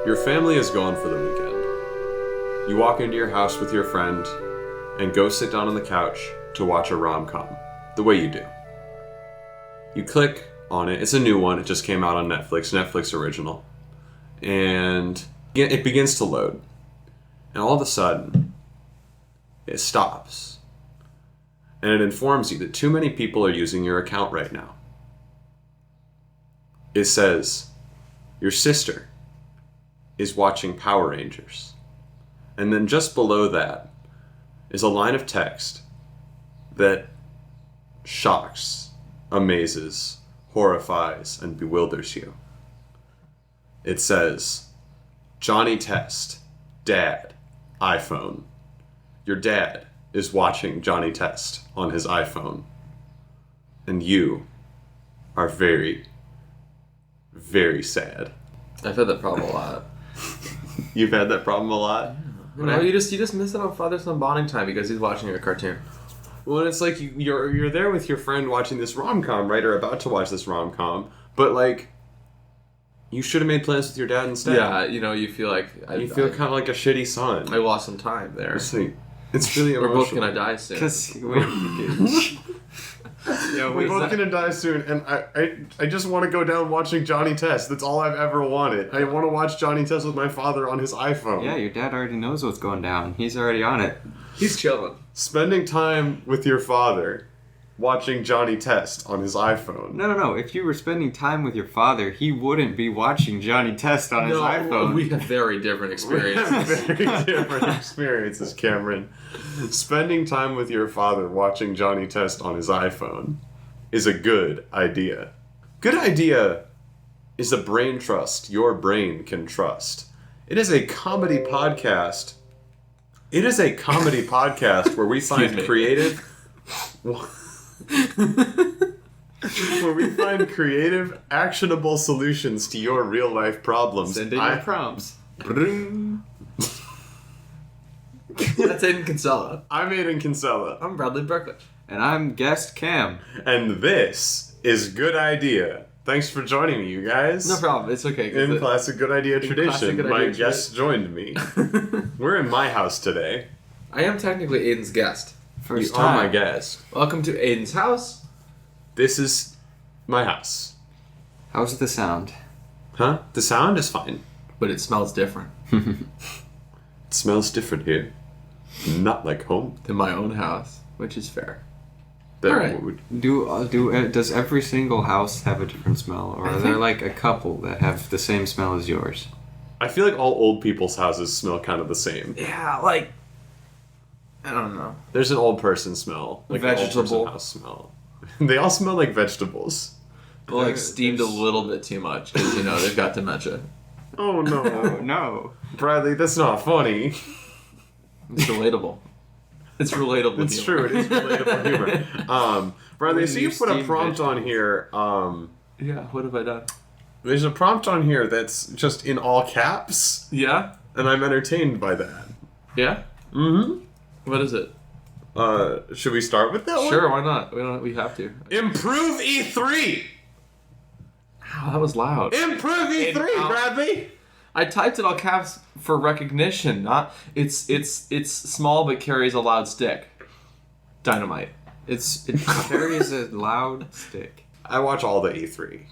Your family is gone for the weekend. You walk into your house with your friend and go sit down on the couch to watch a rom-com, the way you do. You click on it. It's a new one. It just came out on Netflix original. And it begins to load. And all of a sudden, it stops. And it informs you that too many people are using your account right now. It says, your sister is watching Power Rangers. And then just below that is a line of text that shocks, amazes, horrifies, and bewilders you. It says, Johnny Test, Dad, iPhone. Your dad is watching Johnny Test on his iPhone. And you are very, very sad. I've had that problem a lot. You've had that problem a lot? No, you just miss it on father-son bonding time because he's watching a cartoon. Well, it's like you're there with your friend watching this rom-com, right? Or about to watch this rom-com. But, like, you should have made plans with your dad instead. Yeah, you feel like... You feel kind of like a shitty son. I lost some time there. It's really emotional. We're both gonna die soon. We're both gonna die soon, and I just want to go down watching Johnny Test. That's all I've ever wanted. I want to watch Johnny Test with my father on his iPhone. Yeah, your dad already knows what's going down. He's already on it. He's chilling. Spending time with your father watching Johnny Test on his iPhone. No. If you were spending time with your father, he wouldn't be watching Johnny Test on his iPhone. We have very different experiences. We have very different experiences, Cameron. Spending time with your father watching Johnny Test on his iPhone is a good idea. Good idea is a brain trust your brain can trust. It is a comedy podcast. It is a comedy podcast where we find creative... where we find creative, actionable solutions to your real-life problems. Send in your prompts. That's Aiden Kinsella. I'm Aiden Kinsella. I'm Bradley Berklich. And I'm guest Cam. And this is Good Idea. Thanks for joining me, you guys. No problem. It's okay. In classic Good Idea tradition, my guest joined me. We're in my house today. I am technically Aiden's guest. First You time. are my guest. Welcome to Aiden's house. This is my house. How's the sound? Huh? The sound is fine. But it smells different It smells different here. Not like home. than my own house, which is fair. That Alright. Does every single house have a different smell, or are there like a couple that have the same smell as yours? I feel like all old people's houses smell kind of the same. Yeah, like... I don't know. There's an old person smell. Like an old Vegetable. person house smell. They all smell like vegetables. But like steamed a little bit too much because, they've got dementia. Oh no. Oh no. Bradley, that's not funny. It's relatable. It's relatable. It's true, it is relatable humor. Bradley, When so you you put a steam prompt on here. Yeah, what have I done? There's a prompt on here that's just in all caps, Yeah? and I'm entertained by that. Yeah? Mm-hmm. What is it? Should we start with that one? Sure, why not? We have to. Improve E3! Wow, that was loud. Improve E3, Bradley! I typed it all caps for recognition, not... It's small but carries a loud stick. Dynamite. It carries a loud stick. I watch all the E3.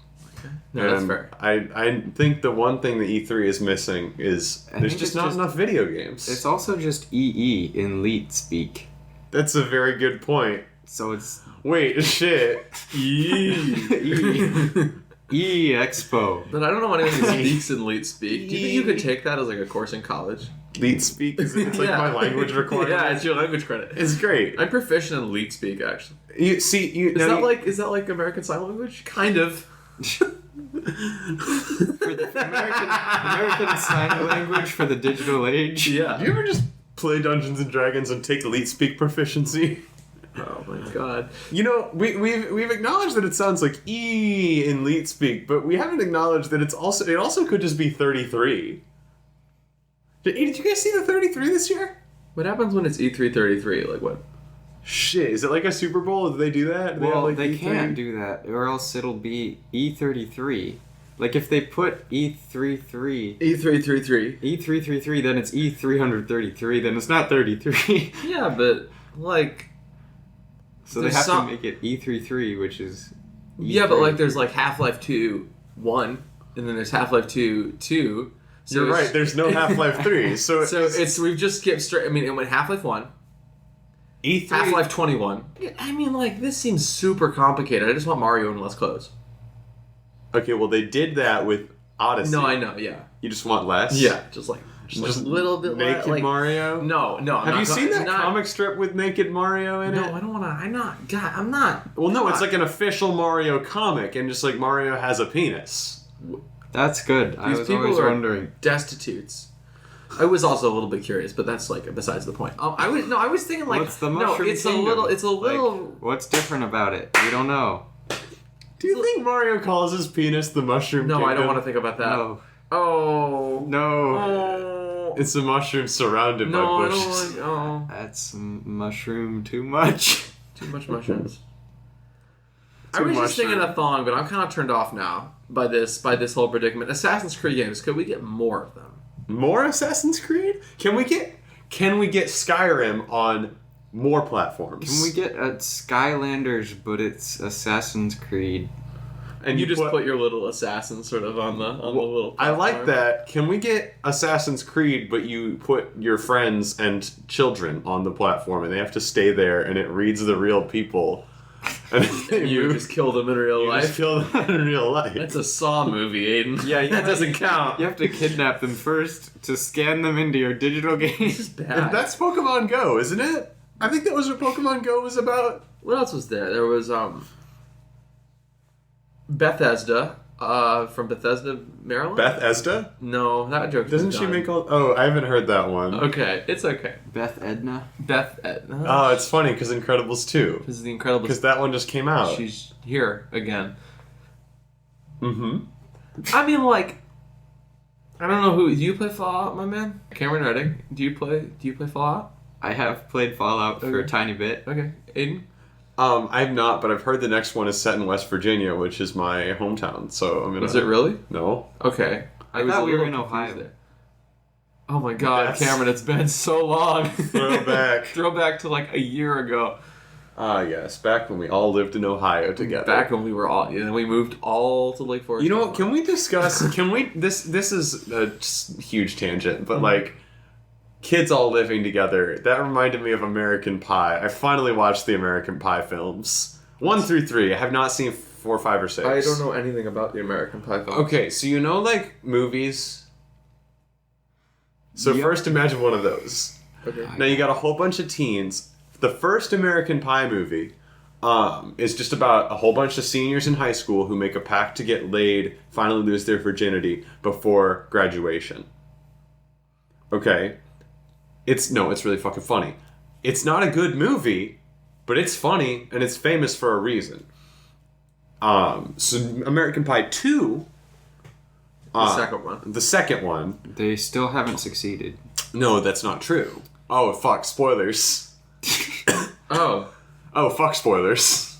No, that's fair. I think the one thing the E3 is missing is I there's think just it's not just- enough video games. It's also just EE in leet speak. That's a very good point. So it's Wait, shit. E Expo. But I don't know anyone who speaks in Leet Speak. Do you think you could take that as like a course in college? Leet speak it's like Yeah. my language requirement. Yeah, it's your language credit. It's great. I'm proficient in Leet Speak, actually. You see, Is that like American Sign Language? Kind of. For the American Sign Language for the digital age. Yeah. Do you ever just play Dungeons and Dragons and take Leet speak proficiency? Oh my god. We've acknowledged that it sounds like E in Leet speak, but we haven't acknowledged that it also could just be 33. Did you guys see the 33 this year? What happens when it's E333? Like what? Shit, is it like a Super Bowl? Do they do that? Do Well, have, they E3? can't do that, or else it'll be E33. Like if they put E33, E333. then it's E333, then it's not 33. Yeah, but like. So they There's have some- to make it E33, which is. Yeah, but like there's like Half-Life 2 1, and then there's Half-Life 2 2. So You're it's- right. There's no Half-Life 3, so So we've just skipped straight. I mean, it went Half-Life 1, E3. Half-Life 21. I mean, like this seems super complicated. I just want Mario in less clothes. Okay, well they did that with Odyssey. No, I know. Yeah. You just want less. Yeah. Just a little bit naked like Mario. No. Have you seen that comic strip with naked Mario in No, it? I don't want to. I'm not. God, I'm not. Well, no, it's God. like an official Mario comic, and just like Mario has a penis. That's good. I These was people always are wondering. destitutes. I was also a little bit curious, but that's like besides the point. I was thinking like What's the no, Mushroom it's Kingdom? it's a Like, little. what's different about it? We don't know. Do you think Mario calls his penis the Mushroom No, Kingdom? I don't want to think about that. No. Oh No. Oh. It's a mushroom surrounded No, by I bushes. don't want. Oh, That's mushroom too much. too much mushrooms. I Too was just thinking mushroom. a thong, but I'm kind of turned off now by this whole predicament. Assassin's Creed games. Could we get more of them? More Assassin's Creed? Can we get Skyrim on more platforms? Can we get a Skylanders, but it's Assassin's Creed? And You just put your little assassin sort of on the little. I like platform. that. Can we get Assassin's Creed, but you put your friends and children on the platform, and they have to stay there, and it reads the real people, and then You just kill them in real you life. just kill them in real life. That's a Saw movie, Aiden. Yeah, that doesn't count. You have to kidnap them first to scan them into your digital This games. is bad. That's Pokemon Go, isn't it? I think that was what Pokemon Go was about. What else was there? There was Bethesda, from Bethesda, Maryland. Bethesda? No, that joke. Doesn't she make all? Oh, I haven't heard that one. Okay, it's okay. Beth Edna. Beth. Oh, it's funny because Incredibles 2. This is the Incredibles. Because that one just came out. She's here again. Mm-hmm. I mean, like, I don't know who. Do you play Fallout, my man? Cameron Redding. Do you play Fallout? I have played Fallout for a Okay. tiny bit. Okay, Aiden. I've not, but I've heard the next one is set in West Virginia, which is my hometown. So I'm gonna. Is it really? No. Okay. I was thought a we were little in confused Ohio. there. Oh my God, That's- Cameron! It's been so long. Throwback. Throwback to like a year ago. Ah, yes, back when we all lived in Ohio together. Back when we were all, and then we moved all to Lake Forest. You know what? Can we discuss? Can we? This is a just huge tangent, but like, kids all living together. That reminded me of American Pie. I finally watched the American Pie films, 1 through 3. I have not seen 4, 5, or 6. I don't know anything about the American Pie film. Okay, so you know like movies. So Yep. first, imagine one of those. Okay. Now you got a whole bunch of teens. The first American Pie movie is just about a whole bunch of seniors in high school who make a pact to get laid, finally lose their virginity before graduation. Okay, it's really fucking funny. It's not a good movie, but it's funny and it's famous for a reason. So American Pie 2. The second one. The second one. They still haven't succeeded. No, that's not true. Oh fuck! Spoilers. Oh, Oh fuck! Spoilers.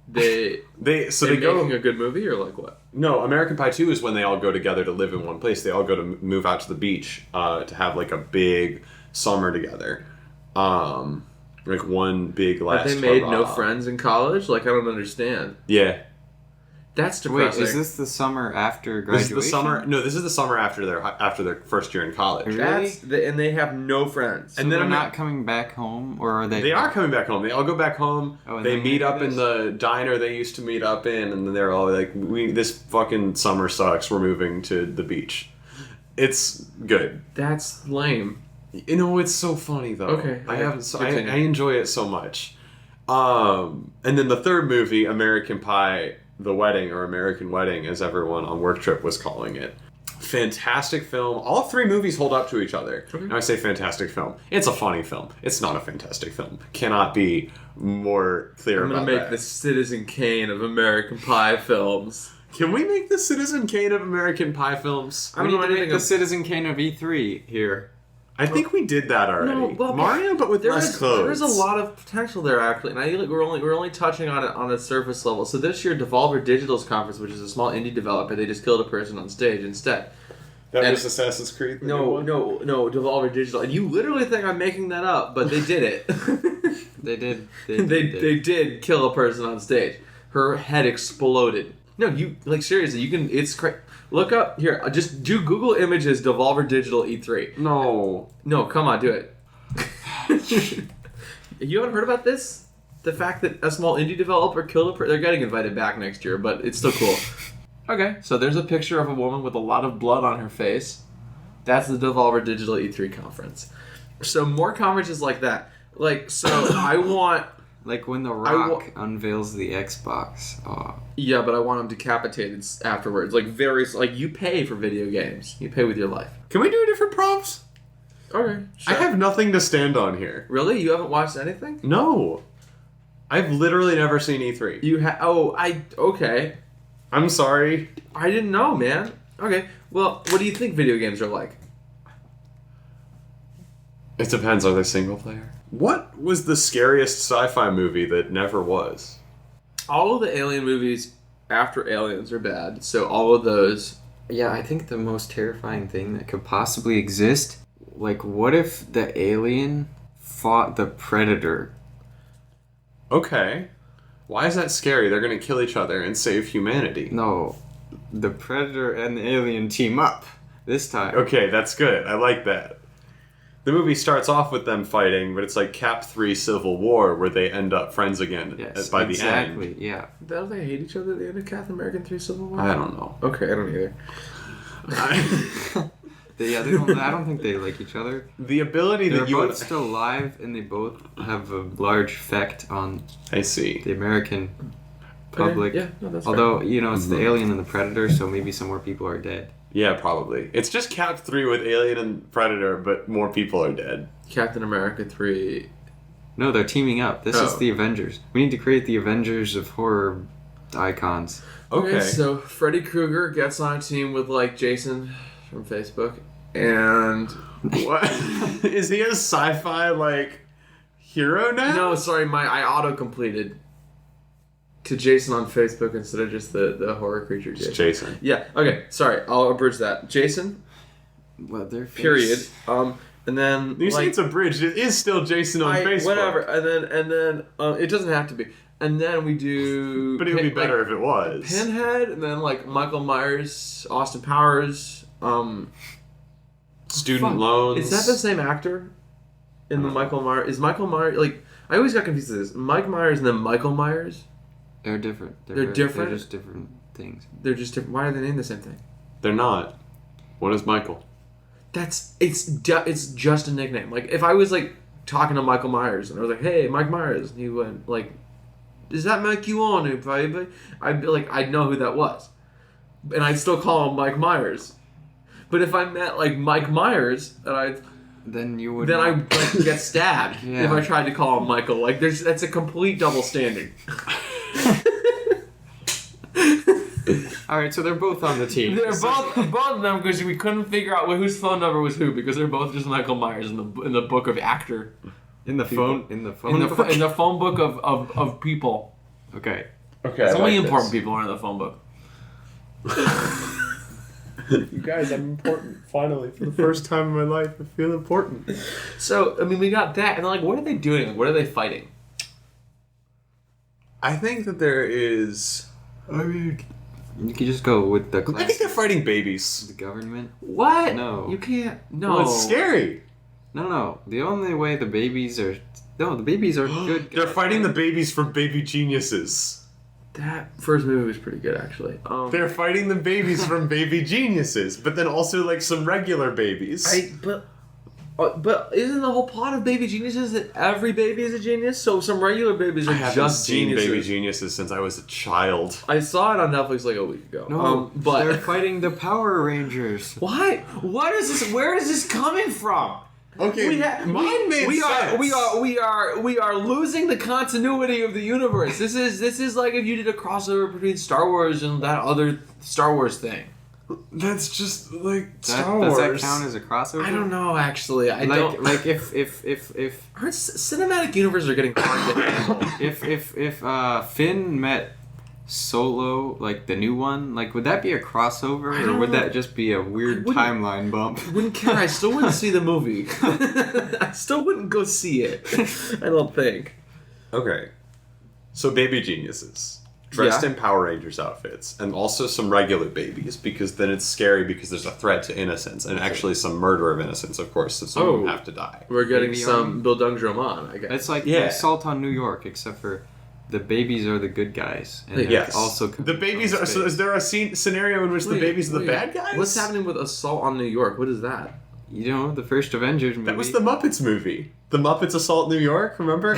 they They they're go. making a good movie or like what? No, American Pie 2 is when they all go together to live in one place. They all go to move out to the beach to have like a big summer together. Like one big last. Have they made no hurrah. friends in college? Like I don't understand. Yeah. That's Wait, depressing. is this the summer after This graduation? is the summer. No, this is the summer after their first year in college. Really? And they have no friends. So And then they're I'm not coming back home, or are they? They are coming back home. They all go back home. Oh, and they then meet they up do in the diner they used to meet up in, and then they're all like, this fucking summer sucks. We're moving to the beach." It's good. That's lame. You know, it's so funny though. Okay, I okay, have so I continue. enjoy it so much. And then the third movie, American Pie, The Wedding, or American Wedding, as everyone on Work Trip was calling it. Fantastic film. All three movies hold up to each other. Okay. Now I say fantastic film. It's a funny film. It's not a fantastic film. Cannot be more clear I'm about gonna make that. the Citizen Kane of American Pie films. Can we make the Citizen Kane of American Pie films? I We don't need know to make anything the of- Citizen Kane of E3 here. I think we did that already. No, well, Mario, but with less clothes. There's a lot of potential there actually, and we're only touching on it on a surface level. So this year, Devolver Digital's conference, which is a small indie developer, they just killed a person on stage instead. That was Assassin's Creed? No, Devolver Digital. And you literally think I'm making that up, but they did it. They did. They did kill a person on stage. Her head exploded. No, you seriously, you can. It's crazy. Look up here. Just do Google Images Devolver Digital E3. No, come on, do it. You haven't heard about this? The fact that a small indie developer killed a person. They're getting invited back next year, but it's still cool. Okay, so there's a picture of a woman with a lot of blood on her face. That's the Devolver Digital E3 conference. So more conferences like that. I want... Like when The Rock unveils the Xbox. Oh. Yeah, but I want him decapitated afterwards. You pay for video games. You pay with your life. Can we do different prompts? Okay, sure. I have nothing to stand on here. Really? You haven't watched anything? No. I've literally never seen E3. Okay. I'm sorry. I didn't know, man. Okay, well, what do you think video games are like? It depends. Are they single player? What was the scariest sci-fi movie that never was? All of the Alien movies after Aliens are bad, so all of those... Yeah, I think the most terrifying thing that could possibly exist, what if the alien fought the Predator? Okay. Why is that scary? They're going to kill each other and save humanity. No, the Predator and the alien team up this time. Okay, that's good. I like that. The movie starts off with them fighting, but it's like Cap 3 Civil War, where they end up friends again by the end. Exactly, yeah. Don't they hate each other at the end of Captain America 3 Civil War? I don't know. Okay, I don't either. I don't think they like each other. The ability They're that you... both still alive, and they both have a large effect on I see. the American public. Okay, yeah, no, that's Although, it's the alien and the Predator, so maybe some more people are dead. Yeah, probably. It's just Cap 3 with Alien and Predator, but more people are dead. Captain America 3... No, they're teaming up. This is the Avengers. We need to create the Avengers of horror icons. Okay, so Freddy Krueger gets on a team with, Jason from Facebook, and... What? Is he a sci-fi, hero now? No, sorry, I auto-completed to Jason on Facebook instead of just the horror creature Jason. It's Jason. Yeah, okay, sorry, I'll abridge that. Jason, period. And then... You say it's a bridge. It is still Jason on Facebook. Whatever, and then it doesn't have to be. And then we do... But it would be better if it was. Pinhead, and then, Michael Myers, Austin Powers, Student loans. Is that the same actor in the Michael Myers? Is Michael Myers... I always got confused with this. Mike Myers and then Michael Myers? They're different. They're different? They're just different things. They're just different. Why are they named the same thing? They're not. What is Michael? It's just a nickname. If I was, talking to Michael Myers, and I was like, hey, Mike Myers, and he went, does that make you on it, baby? I'd be I'd know who that was. And I'd still call him Mike Myers. But if I met, Mike Myers, then you would... Then I get stabbed if I tried to call him Michael. That's a complete double standard. Alright, so they're both on the team. They're both of them because we couldn't figure out whose phone number was who because they're both just Michael Myers in the book of actor. In the phone book of people. Okay. It's only important people are in the phone book. You guys, I'm important. Finally, for the first time in my life, I feel important. So, we got that, and what are they doing? What are they fighting? I think that there is... You can just go with the classic. I think they're fighting babies. The government? What? No. You can't. No. Well, it's scary. No. The only way the babies are... No, the babies are good. They're fighting the babies from Baby Geniuses. That first movie was pretty good, actually. They're fighting the babies from Baby Geniuses, but then also some regular babies. But isn't the whole plot of Baby Geniuses that every baby is a genius? So some regular babies are just geniuses. Baby Geniuses since I was a child. I saw it on Netflix a week ago. No, but they're fighting the Power Rangers. Why? What is this? Where is this coming from? Okay, mine made sense. We are losing the continuity of the universe. This is like if you did a crossover between Star Wars and that other Star Wars thing. That's just like Does Star Wars. that count as a crossover? I don't know, actually. I Like, don't... like if Our cinematic universe are getting hard to handle. if Finn met Solo, like the new one, like would that be a crossover, I or don't would know. that just be a weird wouldn't- timeline bump? Wouldn't care. I still wouldn't see the movie. I still wouldn't go see it. I don't think. Okay. So baby geniuses. Dressed Yeah. in Power Rangers outfits. And also some regular babies, because then it's scary because there's a threat to innocence. And actually some murder of innocence, of course, so some of them Oh. have to die. We're getting Baby some Army. Bildungsroman, I guess. It's like Yeah. Assault on New York, except for the babies are the good guys, and they're Yes. also The babies are... So is there a scenario in which the babies are the bad guys? What's happening with Assault on New York? What is that? You know, the first Avengers movie. That was the Muppets movie. The Muppets Assault New York, remember?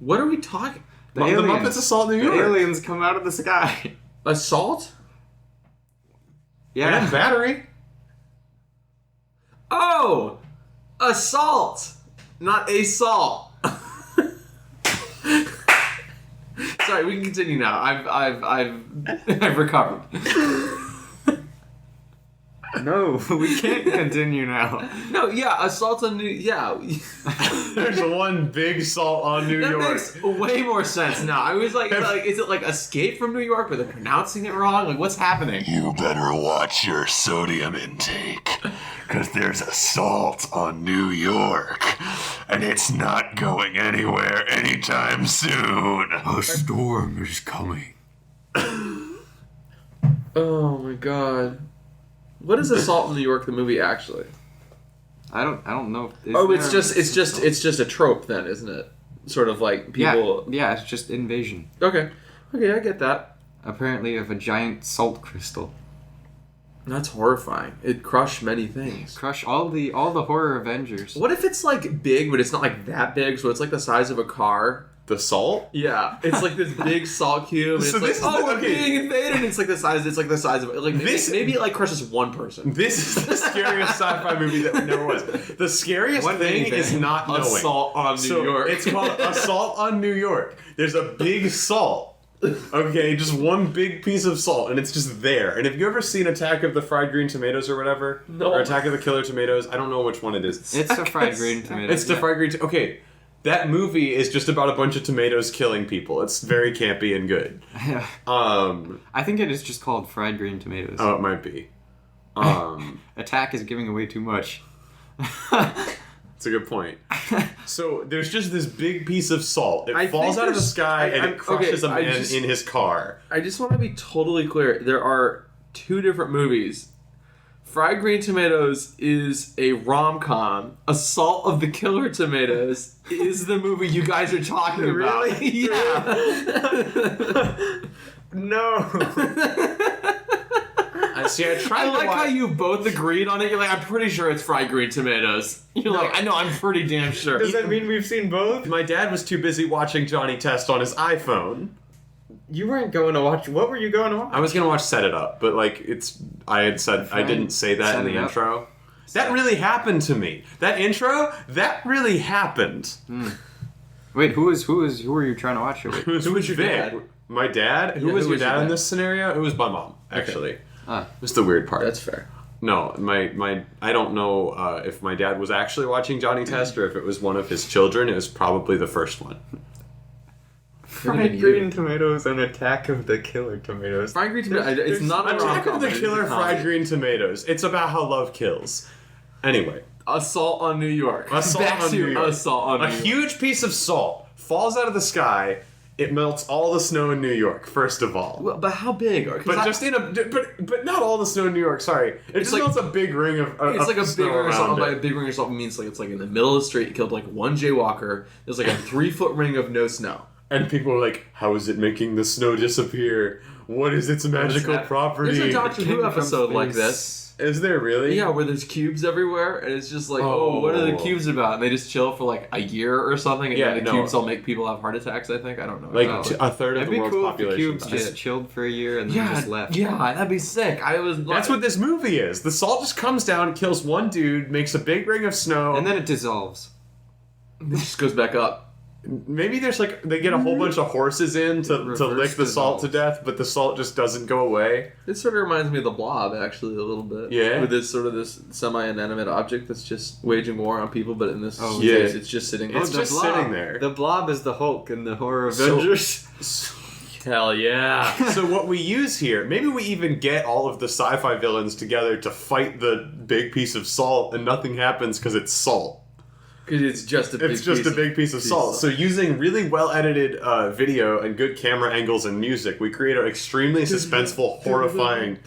What are we talking? The The aliens. Muppets Assault New The York. aliens come out of the sky. Assault? Yeah. And Battery. Oh! Assault! Not assault. Sorry, we can continue now. I've recovered. No, we can't continue now. No, yeah, Assault on New... Yeah. There's one big salt on New That York. makes way more sense now. I was like, is it like Escape from New York, but they're pronouncing it wrong? Like, what's happening? You better watch your sodium intake, because there's assault on New York, and it's not going anywhere anytime soon. A storm is coming. Oh my god. What is Assault in New York, the movie, actually? I don't know. Is Oh, it's there- just a trope then, isn't it? Sort of like people... Yeah, it's just invasion. Okay, I get that. Apparently of a giant salt crystal. That's horrifying. It crushed many things. Crush all the horror Avengers. What if it's like big, but it's not like that big, so it's like the size of a car? The salt? Yeah, it's like this big salt cube, and So it's this like, is oh, the- we're okay. being invaded, and it's like the size of like maybe, This- maybe it like crushes one person. This is the scariest sci-fi movie that never was. The scariest One thing thing, is not knowing. Assault on New So York. It's called Assault on New York. There's a big salt. Okay, just one big piece of salt, and it's just there. And have you ever seen Attack of the Fried Green Tomatoes or whatever? No. Or Attack of the Killer Tomatoes? I don't know which one it is. It's the fried green tomatoes. It's the fried green. Okay, that movie is just about a bunch of tomatoes killing people. It's very campy and good. Yeah. I think it is just called fried green tomatoes. Oh, it might be. Attack is giving away too much. It's a good point. So there's just this big piece of salt. It I falls think out of the there's- sky and I'm- it crushes okay, a man in his car. I just want to be totally clear. There are two different movies. Fried Green Tomatoes is a rom-com. Assault of the Killer Tomatoes is the movie you guys are talking about. Really? Yeah. No. See, I tried I to like watch... how you both agreed on it. You're like, I'm pretty sure it's Fried Green Tomatoes. You're like, I know, I'm pretty damn sure. that mean we've seen both? My dad was too busy watching Johnny Test on his iPhone. You weren't going to watch. What were you going to watch? I was gonna watch Set It Up, but like I had said I didn't say that Set in the It Up. intro. That really happened to me. That intro, that really happened. Wait, who were you trying to watch it with? Who was your dad? My dad? Who Yeah, was who your was your dad in dad? this scenario? It was my mom, actually. Ah. It was the weird part. That's fair. No, my I don't know if my dad was actually watching Johnny Test or if it was one of his children. It was probably the first one. Fried green tomatoes and Attack of the Killer Tomatoes. Fried Green Tomatoes, it's not a Attack rom-com. of the it's a Killer comedy. Fried Green Tomatoes. It's about how love kills. Anyway, Assault on New York. Assault Back on to New York. Assault on New a York. huge piece of salt falls out of the sky. It melts all the snow in New York. First of all. Well, but how big? 'Cause But just in a, but not all the snow in New York. Sorry, it just like- melts a big ring of. it's like a snow big ring of salt. around By a it. big ring of salt means like it's like in the middle of the street. You killed like one jaywalker. There's like a 3-foot ring of no snow. And people are like, "How is it making the snow disappear? What is its magical that? property?" There's a Doctor Who episode like this. Is there really? Yeah, where there's cubes everywhere, and it's just like, oh, what are the Oh. cubes about? And they just chill for like a year or something, and Yeah, then the no. cubes all make people have heart attacks. I think I don't know. Like Oh. a third of It'd the be world's cool if the population. cubes just chilled for a year and then yeah, just left. yeah, that'd be sick. I was. That's what this movie is. The salt just comes down, kills one dude, makes a big ring of snow, And then it dissolves. It just goes back up. Maybe there's like they get a whole bunch of horses in to lick the salt to death, but the salt just doesn't go away. It sort of reminds me of the Blob, actually, a little bit. Yeah. With this semi-inanimate object that's just waging war on people, but in this Oh, case, yeah. it's just sitting. It's the just Blob. sitting there. The Blob is the Hulk in the Horror Avengers. Hell yeah! So what we use here, maybe we even get all of the sci-fi villains together to fight the big piece of salt, and nothing happens because it's salt. Because it's just a big It's just a big piece of salt. So using really well-edited video and good camera angles and music, we create an extremely suspenseful, horrifying...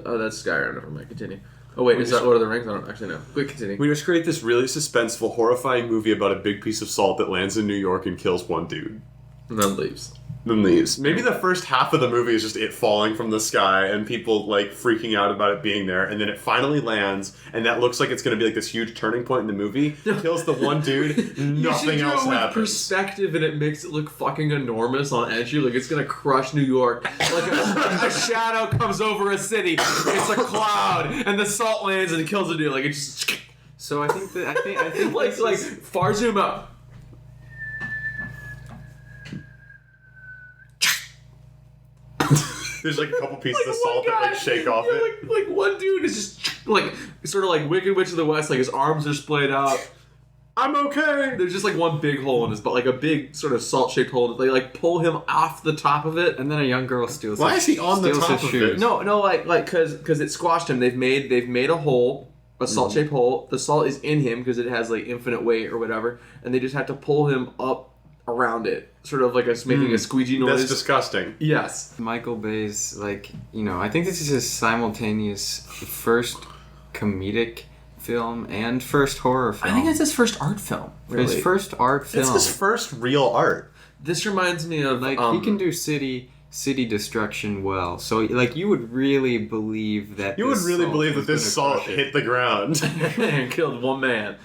Oh, that's Skyrim. Never mind. Continue. Oh wait, is that Lord of the Rings? I don't actually know. Quick, continue. We just create this really suspenseful, horrifying movie about a big piece of salt that lands in New York and kills one dude. And then leaves. Then leaves. Maybe the first half of the movie is just it falling from the sky and people like freaking out about it being there, and then it finally lands, and that looks like it's going to be like this huge turning point in the movie. Kills the one dude, nothing you else should do it with happens. perspective, and it makes it look fucking enormous on entry, like it's gonna crush New York. Like a shadow comes over a city, it's a cloud, and the salt lands and kills a dude. Like it just So I think like far zoom out. There's like a couple pieces of salt that like shake off it. Like one dude is just like sort of like Wicked Witch of the West, like his arms are splayed out. I'm okay. There's just like one big hole in his butt, like a big sort of salt-shaped hole. They like pull him off the top of it. And then a young girl steals. Why his, is he on the steals top his of it? shoes. No, like because it squashed him. They've made a hole, a salt-shaped hole. The salt is in him because it has like infinite weight or whatever, and they just have to pull him up around it, sort of like us making a squeegee noise. That's disgusting. Yes. Michael Bay's I think this is his simultaneous first comedic film and first horror film. I think it's his first art film. Really. his first art film. It's his first real art. This reminds me of he can do city destruction well. So you would really believe that You would this really salt believe that was this gonna salt crush it. hit the ground. and killed one man.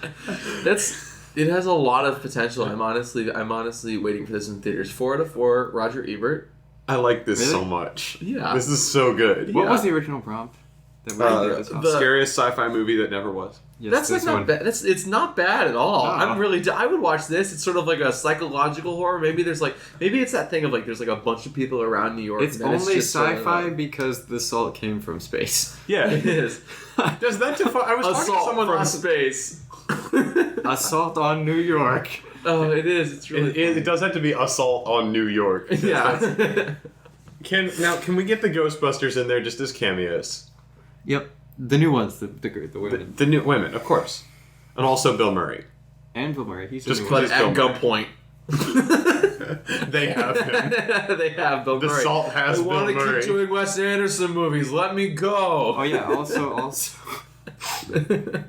It has a lot of potential. I'm honestly waiting for this in theaters. 4 out of 4. Roger Ebert. I like this Really? so much. Yeah. This is so good. What Yeah. was the original prompt? That we did this on? Scariest sci-fi movie that never was. Yes, That's like this not one. bad. It's not bad at all. No. I would watch this. It's sort of like a psychological horror. Maybe it's that thing of like there's like a bunch of people around New York. It's and then only just sort of sci-fi like- because the salt came from space. Yeah. It is. Does that define? I was talking to Assault someone from last. space. Assault on New York. Oh, it is. It's really. It does have to be assault on New York. Yeah. Can we get the Ghostbusters in there just as cameos? Yep. The new ones, the women. The new women, of course, and also Bill Murray. And Bill Murray. He's Just a new put one. But at Bill Murray. gunpoint. They have him. They have Bill The Murray. salt has I Bill want to Murray. keep doing Wes Anderson movies. Let me go. Oh yeah. Also.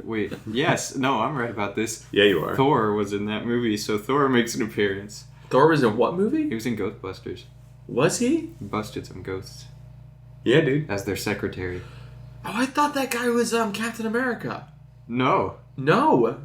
Wait. Yes. No. I'm right about this. Yeah, you are. Thor was in that movie, so Thor makes an appearance. Thor was in what He movie? was in Ghostbusters. Was he? He busted some ghosts Yeah, dude. as their secretary. Oh, I thought that guy was Captain America. No. No.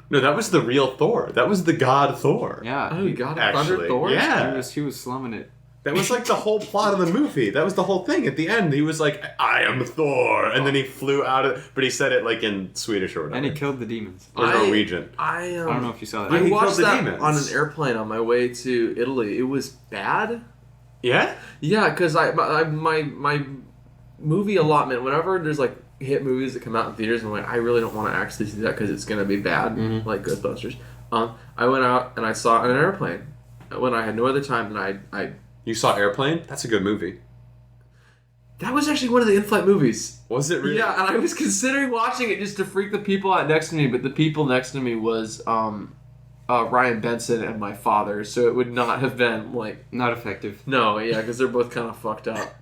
No, that was the real Thor. That was the god Thor. Yeah. Oh, you got it. Actually, Thunder Thor? yeah. He was slumming it. That was like the whole plot of the movie. That was the whole thing. At the end, he was like, "I am Thor," and then he flew out of. But he said it like in Swedish or whatever. And he killed the demons. or Norwegian. I I don't know if you saw that. he I killed watched the that demons. on an airplane on my way to Italy. It was bad. Yeah. Yeah, because my movie allotment, whenever there's like hit movies that come out in theaters, I'm like, I really don't want to actually see that because it's gonna be bad, like Ghostbusters. I went out and I saw it on an airplane when I had no other time than I. You saw Airplane? That's a good movie. That was actually one of the in-flight movies. Was it really? Yeah, and I was considering watching it just to freak the people out next to me, but the people next to me was Ryan Benson and my father, so it would not have been like Not effective. no, yeah, because they're both kind of fucked up.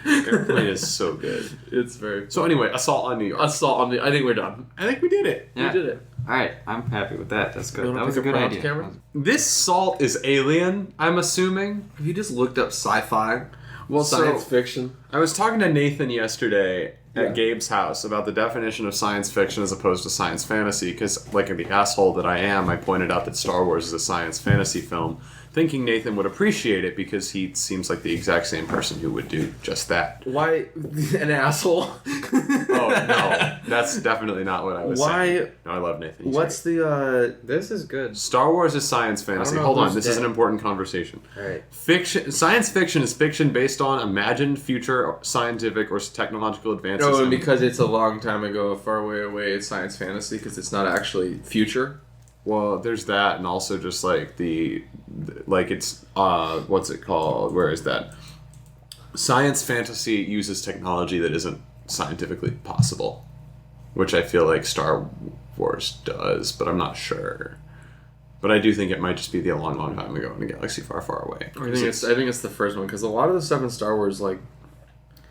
Airplane is so good. It's very So anyway, Assault on New York. assault on the. I think we're done. I think we did it. Yeah. We did it. All right. I'm happy with that. That's good. You wanna That was pick a a good props, idea. Cameron? This salt is alien, I'm assuming. Have you just looked up sci-fi? Well, Science fiction. I was talking to Nathan yesterday at Yeah. Gabe's house about the definition of science fiction as opposed to science fantasy, because, like the asshole that I am, I pointed out that Star Wars is a science fantasy film, thinking Nathan would appreciate it because he seems like the exact same person who would do just that. Why an asshole? Oh no, that's definitely not what I was saying. No, I love Nathan. He's What's great. the This is good. Star Wars is science fantasy. know Hold on, who's this is an dead. important conversation. All right. Fiction, science fiction is fiction based on imagined future scientific or technological advances. Oh, and in- because it's a long time ago, a far way away, it's science fantasy because it's not actually future. Well, there's that, and also just like like it's what's it called? Where is that? Science fantasy uses technology that isn't scientifically possible, which I feel like Star Wars does, but I'm not sure. But I do think it might just be the long, long time ago in a galaxy far, far away. I think it's the first one because a lot of the stuff in Star Wars, like,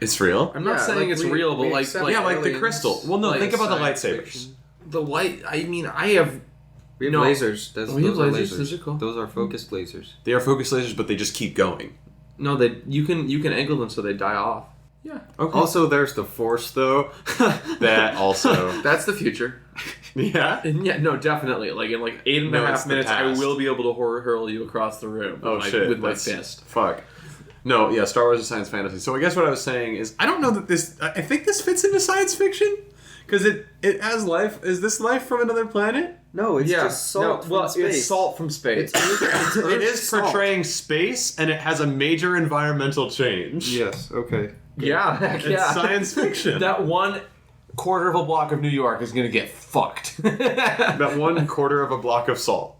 It's real. I'm not Yeah, saying like, it's we- real, but we like, accept- Yeah, like the aliens, crystal. Well, no, like think about the science lightsabers. fiction. the light. I mean, I have. We have No. lasers. We have those are lasers, those are cool. Those are focused lasers. They are focused lasers, but they just keep going. No, that you can angle them so they die off. Yeah, Okay. Also, there's the Force, though. That also. that's the future. Yeah. And yeah, no, definitely. Like in like 8.5 No, it's the minutes, I past. will be able to hurl you across the room. Oh with my, shit! with my that's- fist. Fuck. No, yeah, Star Wars is science fantasy. So I guess what I was saying is, I don't know that this. I think this fits into science fiction because it has life. Is this life from another planet? No, it's just salt from well, space. it's salt from space. It is portraying space, and it has a major environmental change. Yes, okay. yeah, heck It's yeah. science fiction. That 1/4 of a block of New York is gonna get fucked. That 1/4 of a block of salt.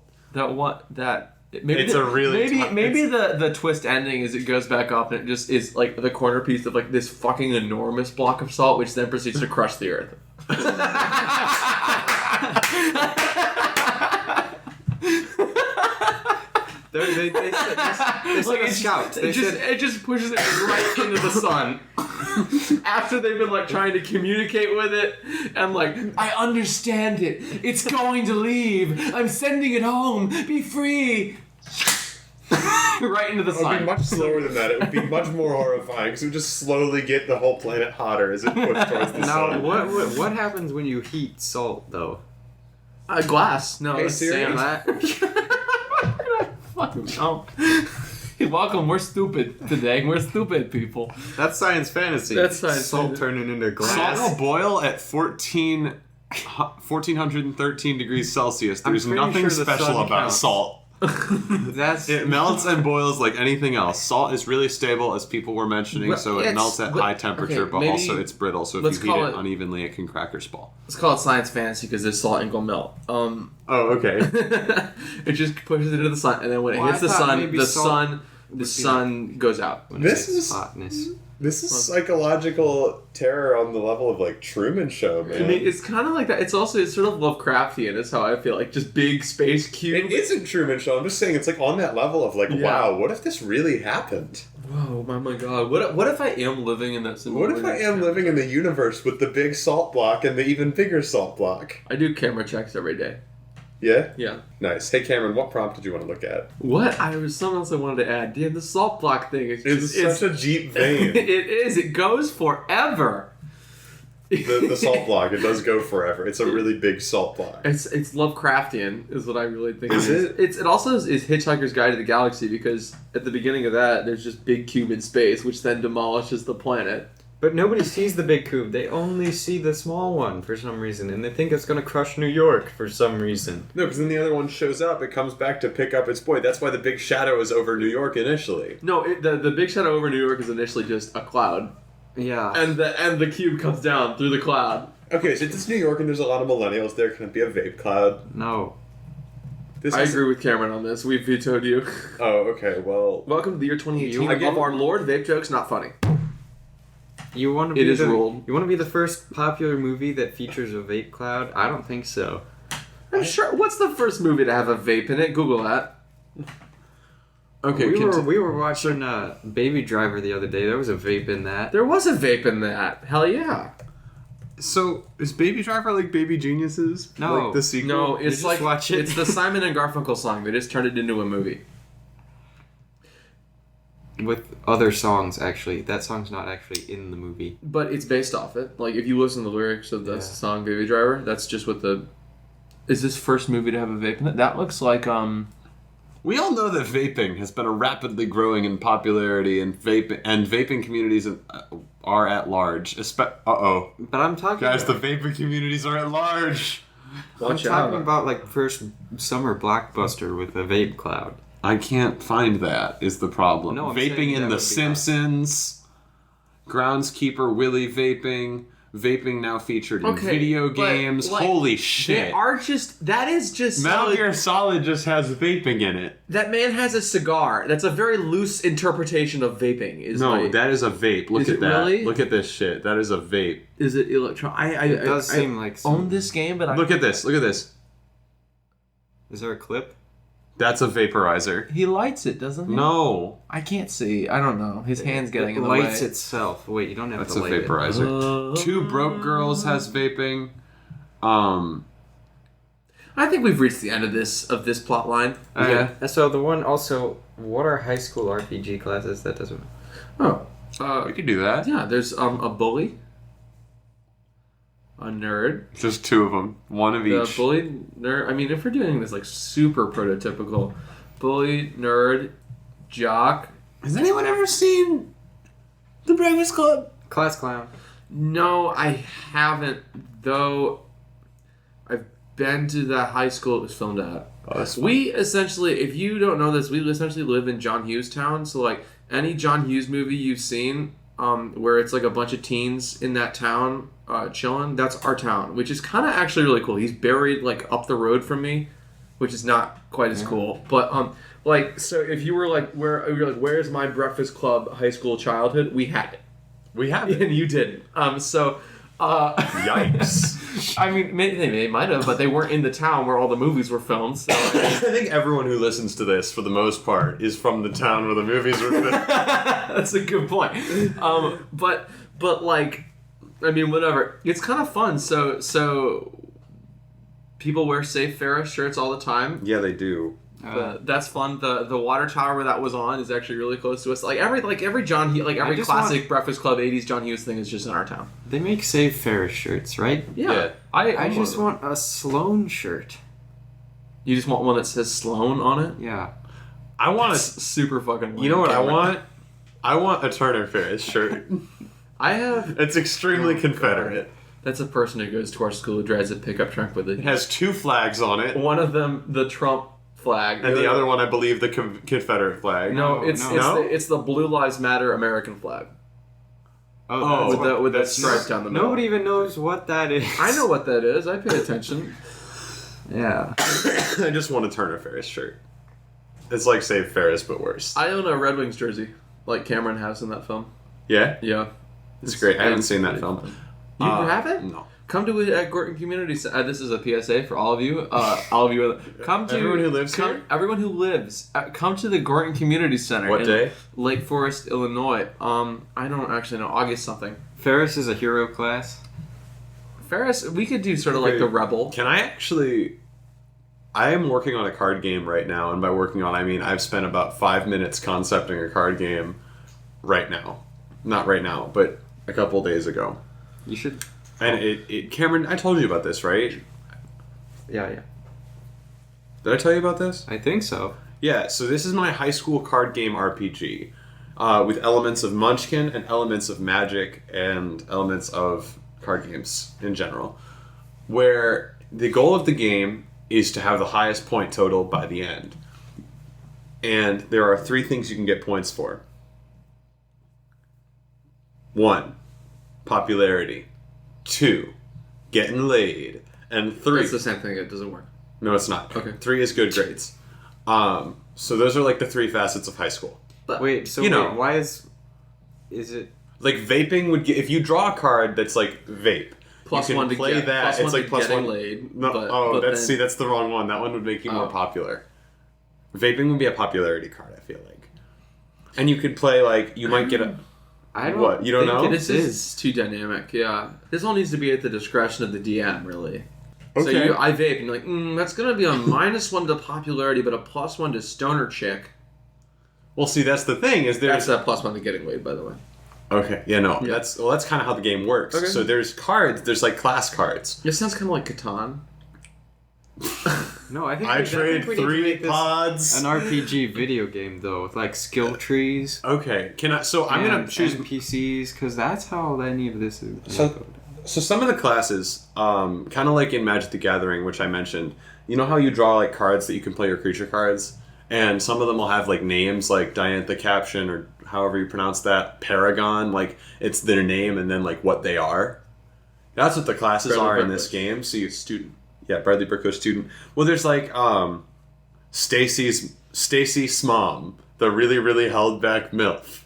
Maybe It's a really maybe the twist ending is it goes back up and it just is like the corner piece of like this fucking enormous block of salt, which then proceeds to crush the earth. They said Like a scout. They said, it just pushes it right into the sun. After they've been like trying to communicate with it and like, I understand it. It's going to leave. I'm sending it home. Be free. Right into the It would sun. be much slower than that. It would be much more horrifying because it would just slowly get the whole planet hotter as it pushed towards the now, sun. what happens when you heat salt, though? Glass. No, Hey, that's Siri? sand. That, Fucking no. Welcome. We're stupid today. We're stupid people. that's science fantasy. That's science Salt fantasy. turning into Salt glass. will boil at 1413 degrees Celsius. I'm There's pretty nothing sure the special sun about counts. salt. That's It melts and boils like anything else. Salt is really stable, as people were mentioning, Well, so it it's- melts at but- high temperature, okay, but maybe- also it's brittle, so if let's you heat call it it- unevenly, it can crack or spall. Let's call it science fantasy because this salt ain't gonna melt. Oh, okay. It just pushes it into the sun, and then when it Well, hits I the thought sun, maybe the salt sun, would the be sun goes out. when This it's is- hotness. This is psychological terror on the level of like Truman Show, man. I mean, it's kind of like that. It's also it's sort of Lovecraftian. Is how I feel like just big space cube. It isn't Truman Show. I'm just saying it's like on that level of like, Yeah. wow, what if this really happened? Whoa, my god! What if I am living in that? What if I am living in the universe with the big salt block and the even bigger salt block? I do camera checks every day. Yeah? Yeah. Nice. Hey, Cameron, what prompt did you want to look at? What? I was something else I wanted to add. Damn, the salt block thing is It's just such a deep it vein. is. It goes forever. the salt block, it does go forever. It's a really big salt block. It's Lovecraftian is what I really think. Is it? It also is Hitchhiker's Guide to the Galaxy because at the beginning of that there's just big cube in space which then demolishes the planet. But nobody sees the big cube. They only see the small one for some reason, and they think it's gonna crush New York for some reason. No, because then the other one shows up, it comes back to pick up its boy. That's why the big shadow is over New York initially. No, the big shadow over New York is initially just a cloud, Yeah. and the cube comes down through the cloud. Okay, so it's New York and there's a lot of millennials there. Can it be a vape cloud? No. This I is- agree with Cameron on this. We vetoed you. Oh, okay, well... Welcome to the year 2018 You- of our Lord. Vape jokes not funny. You want to be It is the, ruled. You want to be the first popular movie that features a vape cloud? I don't think so. I'm sure. What's the first movie to have a vape in it? Google that. Okay, we were watching Baby Driver the other day. There was a vape in that. There was a vape in that. Hell yeah. So, is Baby Driver like Baby Geniuses? No. Like the sequel? No, it's just like watch it. it's the Simon and Garfunkel song. They just turned it into a movie. With other songs, actually. That song's not actually in the movie. But it's based off it. Like if you listen to the lyrics of the Yeah. song "Baby Driver," that's just what the. Is this first movie to have a vape in it? That looks like We all know that vaping has been a rapidly growing in popularity and vaping communities are at large. Uh-oh. But I'm talking Guys, the vaping communities are at large. I'm talking about like first summer blockbuster with a vape cloud. I can't find that, is the problem. No, I'm vaping saying in that The would be Simpsons, Groundskeeper Willie vaping, vaping now featured in video but, games. like, Holy shit. that is just Metal solid. Gear Solid just has vaping in it. That man has a cigar. That's a very loose interpretation of vaping. No, that is a vape. Look Is at it that. really? Look at this shit. That is a vape. Is it electron? It does seem like own this game, but Look at this. Look at this. Is there a clip? That's a vaporizer. he lights it, doesn't he? No. I can't see. I don't know. His hand's getting It in the lights way. itself. Wait, you don't have That's to a light it. vaporizer. Two Broke Girls has vaping. I think we've reached the end of this plot line. So the one also, what are high school RPG classes? That doesn't. Oh. We could do that. Yeah, there's a bully, a nerd, Just two of them. One of the each. bully, nerd. I mean, if we're doing this like super prototypical, bully, nerd, jock. Has anyone ever seen The Breakfast Club? Class clown. No, I haven't. Though, I've been to the high school it was filmed at. Oh, that's fun. We essentially, if you don't know this, we essentially live in John Hughes Town. So like any John Hughes movie you've seen, where it's like a bunch of teens in that town chilling, that's our town, which is kind of actually really cool. He's buried like up the road from me, which is not quite as cool. But like, so if you were like, where's my Breakfast Club high school childhood? We had it, We have it. and you didn't. Yikes. I mean, maybe they might have, but they weren't in the town where all the movies were filmed. So I think everyone who listens to this, for the most part, is from the town where the movies were filmed. that's a good point. But like, I mean, whatever. It's kind of fun. So people wear Safe Ferris shirts all the time. Yeah, they do. That's fun. The water tower where that was on is actually really close to us. Like every John Hughes, like every just classic Breakfast Club '80s John Hughes thing is just in our town. They make Save Ferris shirts, right? Yeah. I just want a Sloan shirt. You just want one that says Sloan on it. Yeah. I want It's super fucking. You know what I Cameron. want? I want a Turner Ferris shirt. I have. It's extremely Confederate. That's a person who goes to our school who drives a pickup truck with It it. has two flags on it, One of them, the Trump flag, and the other one, I believe, the Confederate flag. No, No. it's the Blue Lives Matter American flag Oh, with the that's- stripe down the middle. Nobody even knows what that is. I know what that is. I pay attention. Yeah. I just want a Turner Ferris shirt. It's like Save Ferris, but worse. I own a Red Wings jersey, like Cameron has in that film. Yeah? Yeah, It's great. I haven't seen that film. You haven't? No. Come to it at Gorton Community Center. This is a PSA for all of you. All of you. Come to Everyone who lives here? Everyone who lives. Come to the Gorton Community Center. What in day? Lake Forest, Illinois. I don't actually know. August something. Ferris is a hero class. Ferris, we could do sort of like Okay. the Rebel. Can I actually... I am working on a card game right now, and by working on, I mean I've spent about 5 minutes concepting a card game right now. Not right now, but a couple days ago. You should. And it Cameron, I told you about this, right? Yeah. Did I tell you about this? I think so. Yeah, so this is my high school card game RPG with elements of Munchkin and elements of Magic and elements of card games in general, where the goal of the game is to have the highest point total by the end. And there are 3 things you can get points for. 1, popularity. 2, getting laid. And 3... It's the same thing. It doesn't work. No, it's not. Okay. 3 is good grades. So those are like the 3 facets of high school. Wait, so You know. why is it? Like vaping would get, if you draw a card that's like vape, Plus you can one to play get- that. plus It's one like to plus getting one. laid, No, but that's then- that's the wrong one. That one would make you more Oh. popular. Vaping would be a popularity card. I feel like, and you could play like you might get a. I don't. What, you don't think know? This is too dynamic. Yeah, this all needs to be at the discretion of the DM, really. So Okay. I vape, and you're like, that's gonna be a -1 to popularity, but a +1 to stoner chick. Well, see, that's the thing is That's there's a +1 to getting laid, by the way. okay. Yeah, no, Yeah. that's kind of how the game works. Okay. So there's cards. There's like class cards. This sounds kind of like Catan. No, I think I we- think trade we need to 3 make this- An RPG video game though, with like skill trees Okay, can I? So I'm gonna and choose. NPCs, because that's how any of this is. So some of the classes, kind of like in Magic the Gathering, which I mentioned, you know how you draw like cards that you can play your creature cards, and some of them will have like names like Diantha Caption or however you pronounce that, Paragon, like it's their name and then like what they are. That's what the classes Bradley are in Burko. this game. So you Student. Yeah, Bradley Burko student. Well, there's like Stacy Smom, the really really held back MILF.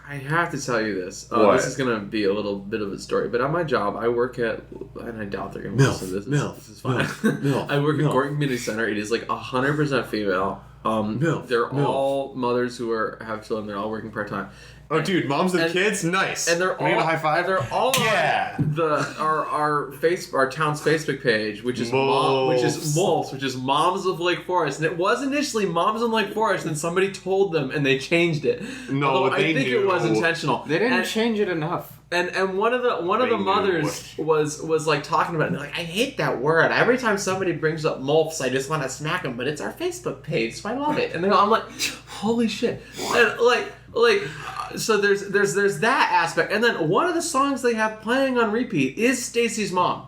I have to tell you this. What? This is going to be a little bit of a story, but at my job, I work at, and I doubt they're going to MILF, listen to this. MILF, This is fine. MILF, I work at MILF. Gordon Community Center. It is like 100% female. MILF, They're MILF. all mothers who have children. They're all working part time. Oh, dude, moms and kids, nice. And they're Can we all get a high five? and they're all Yeah. on our town's Facebook page, which is Moles. MOLS, which is Moms of Lake Forest, and it was initially Moms of Lake Forest, and somebody told them and they changed it. No, Although they I think knew. it was intentional. They didn't And- change it enough. And one of the They knew mothers was like talking about it, and they're like, I hate that word. Every time somebody brings up MOLFs, I just want to smack them. But it's our Facebook page, so I love it. And I'm like, holy shit! And so there's that aspect, and then one of the songs they have playing on repeat is Stacy's mom.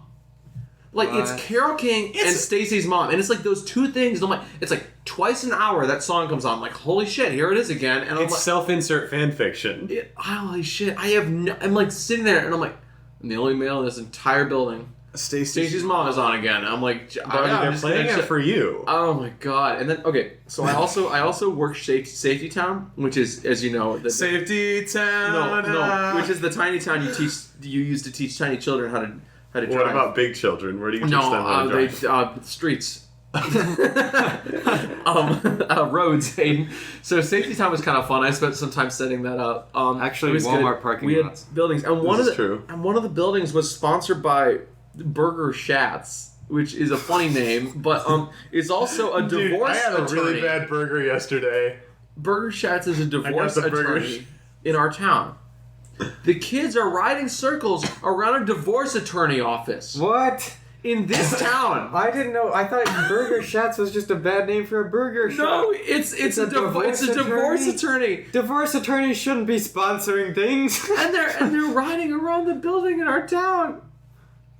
Like it's What? Carole King and Stacy's mom, and it's like those two things. And I'm like, it's like twice an hour that song comes on. I'm like, holy shit, here it is again. And I'm It's like, self-insert fan fiction. holy shit! I'm like sitting there, and I'm like, I'm the only male in this entire building. Stacy's mom is on again. I'm like, Bro, I'm they're just playing gonna it for you. Oh my god! And then so I also work Safety Town, which is, as you know, Safety Town. which is the tiny town you use to teach tiny children how to drive. What about big children? Where do you teach them how to drive? Streets. Roads, Hayden. So Safety Town was kind of fun. I spent some time setting that up. Actually, it was Walmart good. parking we had lots. buildings, and one This of is the true. and one of the buildings was sponsored by Burger Schatz, which is a funny name, but is also a Dude, divorce I had a attorney. really bad burger yesterday. Burger Schatz is a divorce the burger attorney in our town. The kids are riding circles around a divorce attorney office What? in this town. I didn't know. I thought Burger Schatz was just a bad name for a burger shop. No, it's a divorce attorney, Divorce attorneys shouldn't be sponsoring things. and they're riding around the building in our town.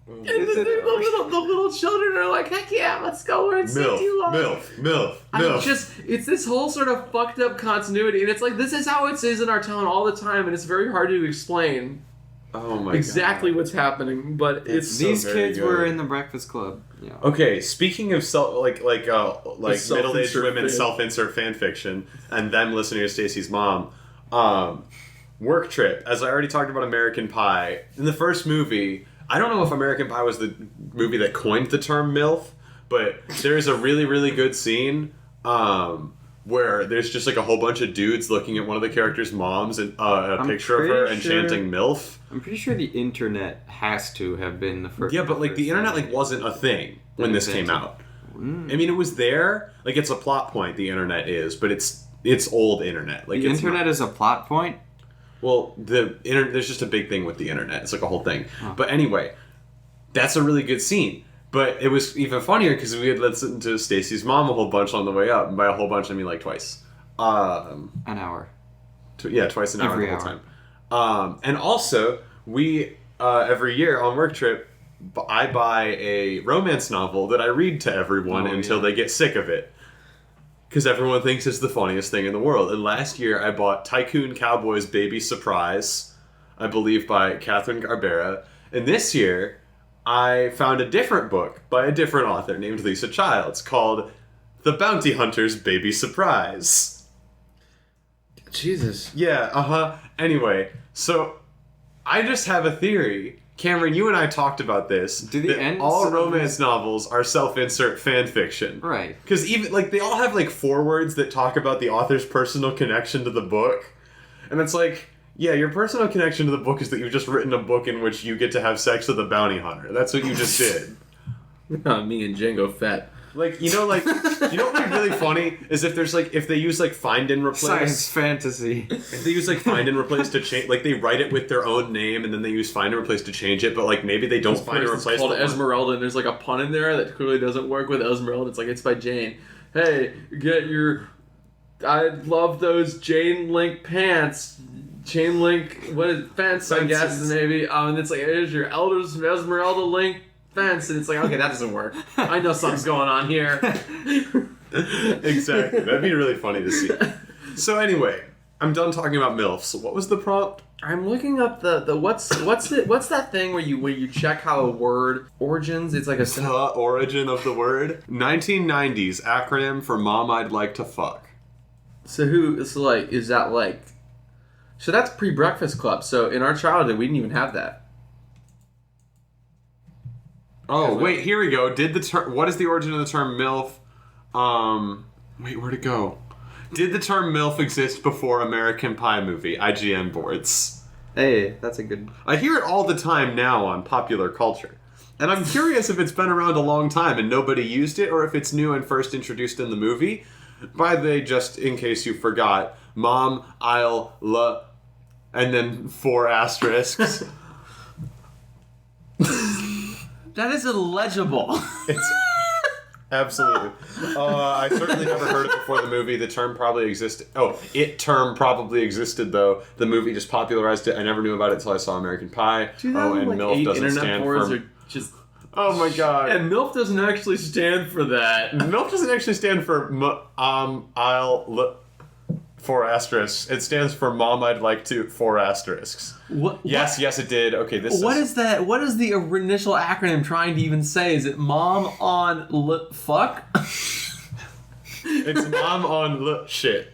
And the little children are like, heck yeah, let's go. We're in safety law. It's this whole sort of fucked up continuity, and it's like, this is how it is in our town all the time, and it's very hard to explain Oh my exactly God. what's happening, but it's so These very kids good. were in the Breakfast Club. Yeah. Okay, speaking of middle-aged self-insert women fan. self-insert fan fiction and them listening to Stacy's mom, Work Trip. As I already talked about American Pie, in the first movie, I don't know if American Pie was the movie that coined the term MILF, but there's a really, really good scene where there's just like a whole bunch of dudes looking at one of the characters' moms and a I'm picture of her pretty and sure- chanting MILF. I'm pretty sure the internet has to have been the first. Yeah, but like the first internet thing. like wasn't a thing when this came Invented. out. I mean, it was there. Like it's a plot point. The internet is, but it's old internet. Like The it's internet is a plot point. well, there's just a big thing with the internet. It's like a whole thing. But anyway, that's a really good scene. But it was even funnier because we had listened to Stacy's mom a whole bunch on the way up. And by a whole bunch, I mean like twice. An hour. Twice an hour Every the whole hour. time. And also, we every year on Work Trip, I buy a romance novel that I read to everyone Oh, until yeah. they get sick of it. Because everyone thinks it's the funniest thing in the world. And last year, I bought Tycoon Cowboy's Baby Surprise, I believe by Catherine Garbera. And this year, I found a different book by a different author named Lisa Childs called The Bounty Hunter's Baby Surprise. Jesus. Yeah, Anyway, so I just have a theory. Cameron, you and I talked about this. Do the that ends all of romance novels are self-insert fan fiction. Right. Because even like they all have like forewords that talk about the author's personal connection to the book. And it's like, yeah, your personal connection to the book is that you've just written a book in which you get to have sex with a bounty hunter. That's what you just did. Me and Django Fett. like what would be really funny is if there's like if they use like find and replace. Science fantasy. If they use like find and replace to change, like they write it with their own name and then they use find and replace to change it, but like maybe they don't find and It's replace. called the one- Esmeralda, and there's like a pun in there that clearly doesn't work with Esmeralda. It's like it's by Jane. Hey, get your. I love those Jane Link pants. Chain link, what is fence? I guess Fences. maybe. And it's like here's your Elders Esmeralda Link fence, and it's like okay, that doesn't work. I know something's going on here. Exactly. That'd be really funny to see. So anyway, I'm done talking about MILFs. What was the prompt? I'm looking up the what's that thing where you check how a word origins? It's like a The origin of the word. 1990s acronym for Mom I'd Like to Fuck. so like is that like so that's pre-Breakfast Club. So in our childhood we didn't even have that. Oh wait, here we go. Did the term? What is the origin of the term MILF? Wait, where'd it go? Did the term MILF exist before American Pie movie? IGN boards. Hey, that's a good. I hear it all the time now on popular culture. And I'm curious if it's been around a long time and nobody used it, or if it's new and first introduced in the movie. By the way, just in case you forgot, Mom, I'll and then 4 asterisks. That is illegible. It's absolutely. I certainly never heard it before the movie. The term probably existed. Oh, term probably existed though. The movie just popularized it. I never knew about it until I saw American Pie. Oh, and MILF doesn't internet stand boards for. are just. Oh my god. And MILF doesn't actually stand for that. MILF doesn't actually stand for 4 asterisks. It stands for Mom I'd Like to 4 asterisks. What? Yes, it did. Okay, this What is that? What is the initial acronym trying to even say? Is it Mom on fuck? It's Mom on shit.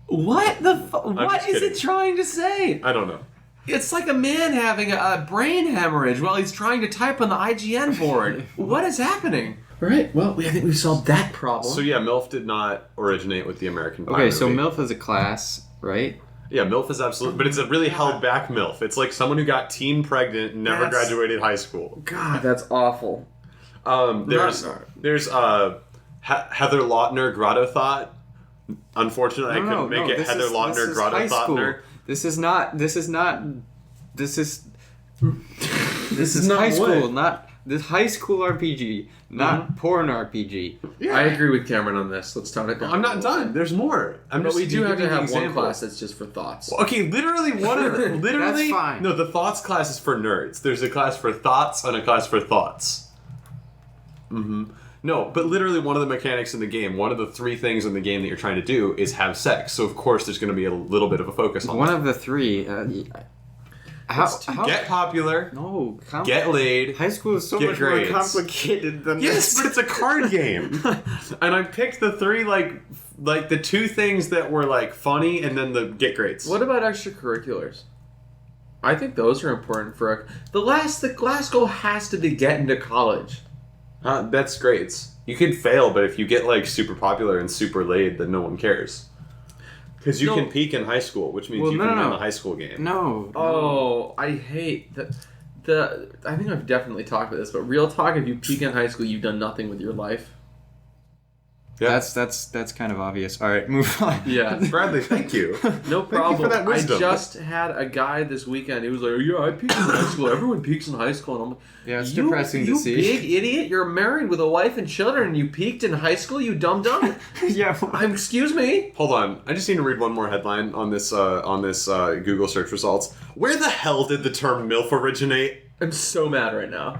What the? What just is kidding. it trying to say? I don't know. It's like a man having a brain hemorrhage while he's trying to type on the IGN board. What is happening? Right. Well, I think we've solved that problem. So yeah, MILF did not originate with the American Pie Okay, movie. so MILF is a class, right? Yeah, MILF is absolute, but it's a really held back MILF. It's like someone who got teen pregnant and never That's- graduated high school. God, that's awful. There's Heather Lautner Grotto Thought. Unfortunately, I couldn't make it Heather Lautner Grotto Thoughtner. This is not high what? school, not this high school RPG, not porn RPG. Yeah. I agree with Cameron on this. Let's tone it down. I'm not done. There's more. But we do have to giving have examples. one class that's just for thoughts. Okay, literally That's fine. No, the thoughts class is for nerds. There's a class for thoughts and a class for thoughts. No, but literally one of the mechanics in the game, one of the 3 things in the game that you're trying to do is have sex. So of course there's going to be a little bit of a focus on One that. of the 3. How? Get popular, No, get laid. high school is so get much grades. more complicated than Yes, this. but it's a card game. And I picked the 3 like the 2 things that were like funny and then the get grades. What about extracurriculars? I think those are important for the glass goal has to be get into college. That's grades. You could fail, but if you get like super popular and super laid, then no one cares. Because you No. can peak in high school, which means Well, you no, can no, win no. the high school game. No. Oh, I hate the. I think I've definitely talked about this, but real talk, if you peak in high school, you've done nothing with your life. Yeah. That's kind of obvious. All right, move on. Yeah. Bradley, thank you. No problem. for that wisdom. I just had a guy this weekend. He was like, "Yeah, I peaked in high school. Everyone peaks in high school." And I'm like, Yeah, it's depressing to see. You big idiot! You're married with a wife and children, and you peaked in high school. You dumb dumb. Yeah. Excuse me. Hold on, I just need to read one more headline on this Google search results. Where the hell did the term MILF originate? I'm so mad right now.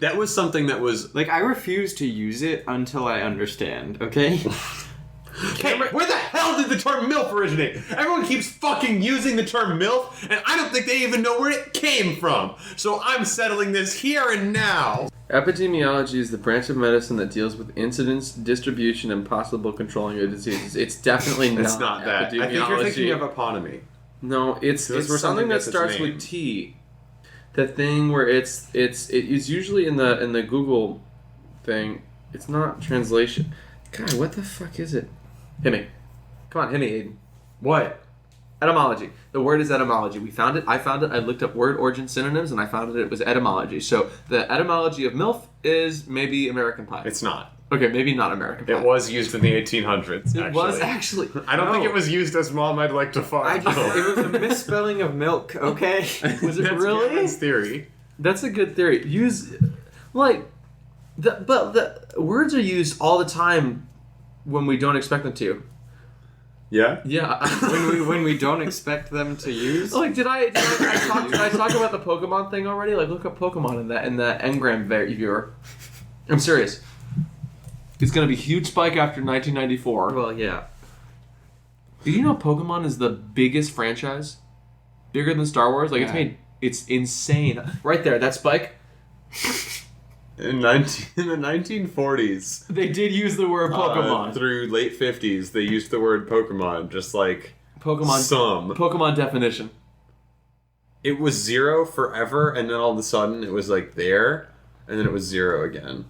That was something that was Like, I refuse to use it until I understand, okay? Hey, where the hell did the term MILF originate? Everyone keeps fucking using the term MILF, and I don't think they even know where it came from. So I'm settling this here and now. Epidemiology is the branch of medicine that deals with incidence, distribution, and possible controlling of diseases. It's definitely not. It's not that. I think you're thinking of eponemy. No, it's That's where something something that gets its starts name. with T. The thing where it is usually in the Google thing. It's not translation. God, what the fuck is it? Hit me. Come on, hit me, Aiden. What? Etymology. The word is etymology. We found it. I found it. I looked up word origin synonyms, and I found it was etymology. So the etymology of MILF is maybe American Pie. It's not. Okay, maybe not American Pie. It was used in the 1800s. It was actually. I don't think No. it was used as Mom, I'd like to fart. It was a misspelling of milk, okay? Was it That's really? Cameron's theory. That's a good theory. But the words are used all the time when we don't expect them to. Yeah? Yeah. when we don't expect them to use. Like, did I talk about the Pokemon thing already? Like, look up Pokemon in the Engram viewer. I'm serious. It's gonna be huge spike after 1994. Well, yeah. Did you know Pokemon is the biggest franchise? Bigger than Star Wars? Like, Yeah. it's insane. Right there, that spike. In the 1940s, They did use the word Pokemon. through late 50s, they used the word Pokemon, just like Pokemon definition. It was 0 forever, and then all of a sudden it was like there, and then it was 0 again.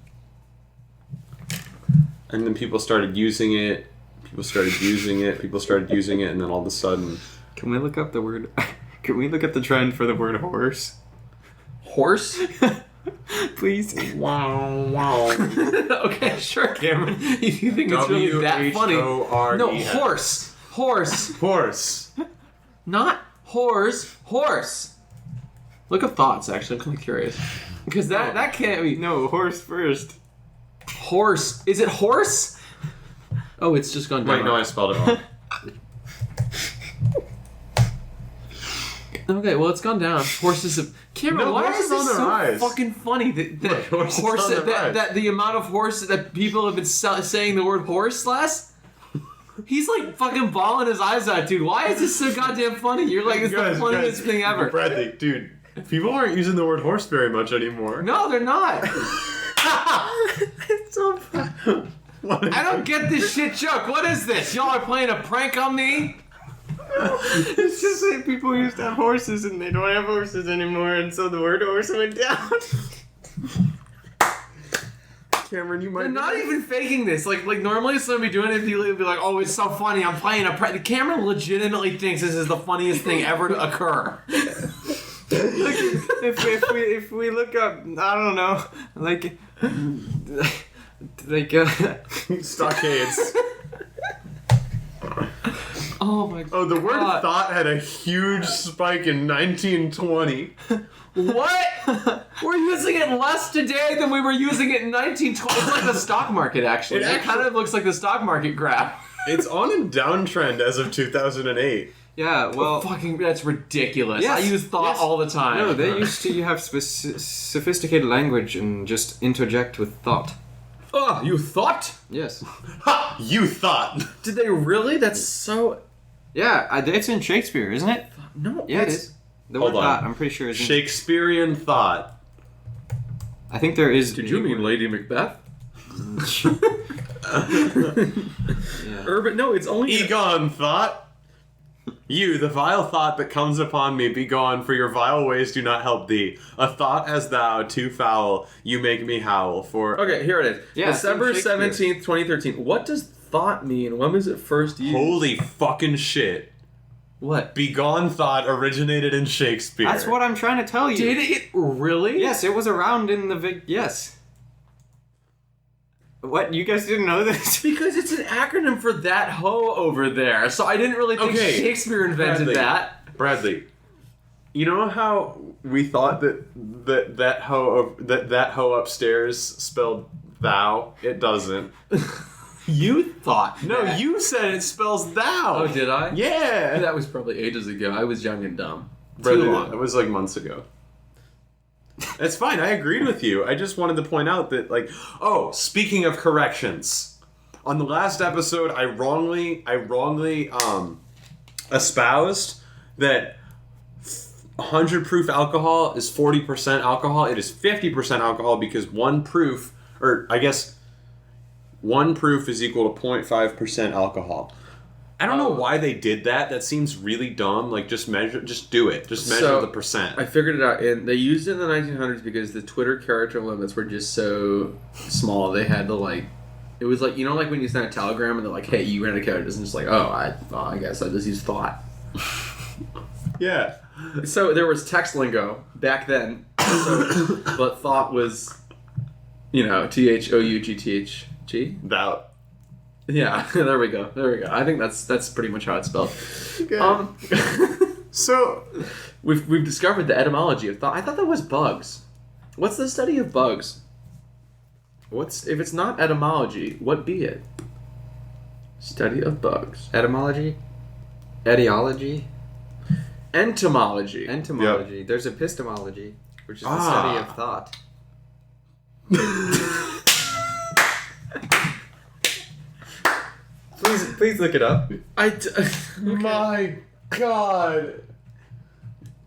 And then people started using it, and then all of a sudden... Can we look up the word... Can we look up the trend for the word horse? Horse? Please? Wow. Okay, sure, Cameron. If you think it's really that funny. W-H-O-R-E-S. No, horse. Horse. Not horse. Horse. Look up thoughts, actually. I'm kind of curious. Because that can't be... No, horse first. Horse. Is it horse? Oh, it's just gone down. Wait, no, I spelled it wrong. Okay, well, it's gone down. Horses have... Cameron, No, why horses is this on the so rise. fucking funny? That Look, horses horse, on the rise. that the amount of horse that people have been saying the word horse less? He's like fucking bawling his eyes out, dude. Why is this so goddamn funny? You're like, it's the funniest thing ever. Bradley, dude, people aren't using the word horse very much anymore. No, they're not. It's so fun. I don't get this shit joke. What is this? Y'all are playing a prank on me? It's just that people used to have horses and they don't have horses anymore, and so the word horse went down. Cameron, you might They're not even faking this. Like normally somebody be doing it, people would be like, "Oh, it's so funny. I'm playing a prank." The camera legitimately thinks this is the funniest thing ever to occur. if we look up, I don't know, like stockades. Oh my god. Oh, the word thought had a huge spike in 1920. What? We're using it less today than we were using it in 1920. It's like the stock market, actually. It kind of looks like the stock market graph. It's on a downtrend as of 2008. Yeah, well, Fucking, that's ridiculous. Yes, I use thought yes. all the time. no, they used to have sophisticated language and just interject with thought. Oh, you thought? Yes. Ha! You thought. Did they really? That's so... Yeah, it's in Shakespeare, isn't it? No. Yeah, it is. The Hold word on. thought, I'm pretty sure, is in... Shakespearean thought. I think there is... Did you mean Lady Macbeth? Yeah. Urban... No, it's only... Begone, thought. You, the vile thought that comes upon me, be gone, for your vile ways do not help thee. A thought as thou, too foul, you make me howl, for... Okay, here it is. Yeah, December it's in Shakespeare. 17th, 2013. What does thought mean? When was it first used? Holy fucking shit. What? Begone thought originated in Shakespeare. That's what I'm trying to tell you. Did it really? Yes, it was around in the... Yes. What? You guys didn't know this? Because it's an acronym for that hoe over there. So I didn't really think Okay, Shakespeare invented Bradley. that. Bradley, you know how we thought that hoe upstairs spelled thou? It doesn't. You thought. No, that. you said it spells thou. Oh, did I? Yeah. That was probably ages ago. I was young and dumb. Bradley, Too long. That was like months ago. It's fine. I agreed with you. I just wanted to point out that, like, oh, speaking of corrections, on the last episode, I wrongly espoused that 100 proof alcohol is 40% alcohol. It is 50% alcohol because one proof is equal to 0.5% alcohol. I don't know why they did that. That seems really dumb. Like, just do it. Just measure the percent. I figured it out, and they used it in the 1900s because the Twitter character limits were just so small. They had to, like, it was like, you know, like when you send a telegram and they're like, hey, you ran a character, and it's just like, I guess I just use thought. Yeah. So there was text lingo back then, but thought was, THOUGTHG. That. Yeah, there we go. I think that's pretty much how it's spelled. Okay. So we've discovered the etymology of thought. I thought that was bugs. What's the study of bugs? If it's not etymology, what be it? Study of bugs. Etymology? Etiology? Entomology. Entomology. There's epistemology, which is the study of thought. Please look it up. My God.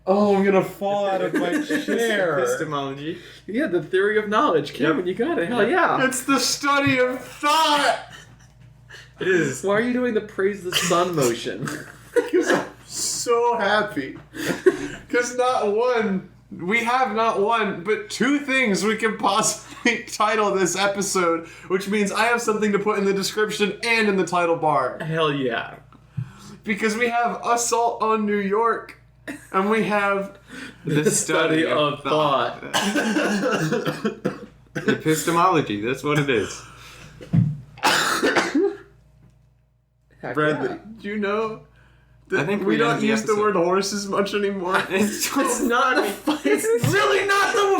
Oh, I'm gonna fall out of my chair. Epistemology. Yeah, the theory of knowledge. Cameron, you got it. Hell yeah. It's the study of thought. It is. Why are you doing the praise the sun motion? Because I'm so happy. Because we have not one, but two things we can possibly title this episode, which means I have something to put in the description and in the title bar. Hell yeah. Because we have Assault on New York, and we have The Study of thought. Epistemology. That's what it is. Bradley. Do you know that I think we we don't end the use the episode. word horses much anymore? It's not it's really not the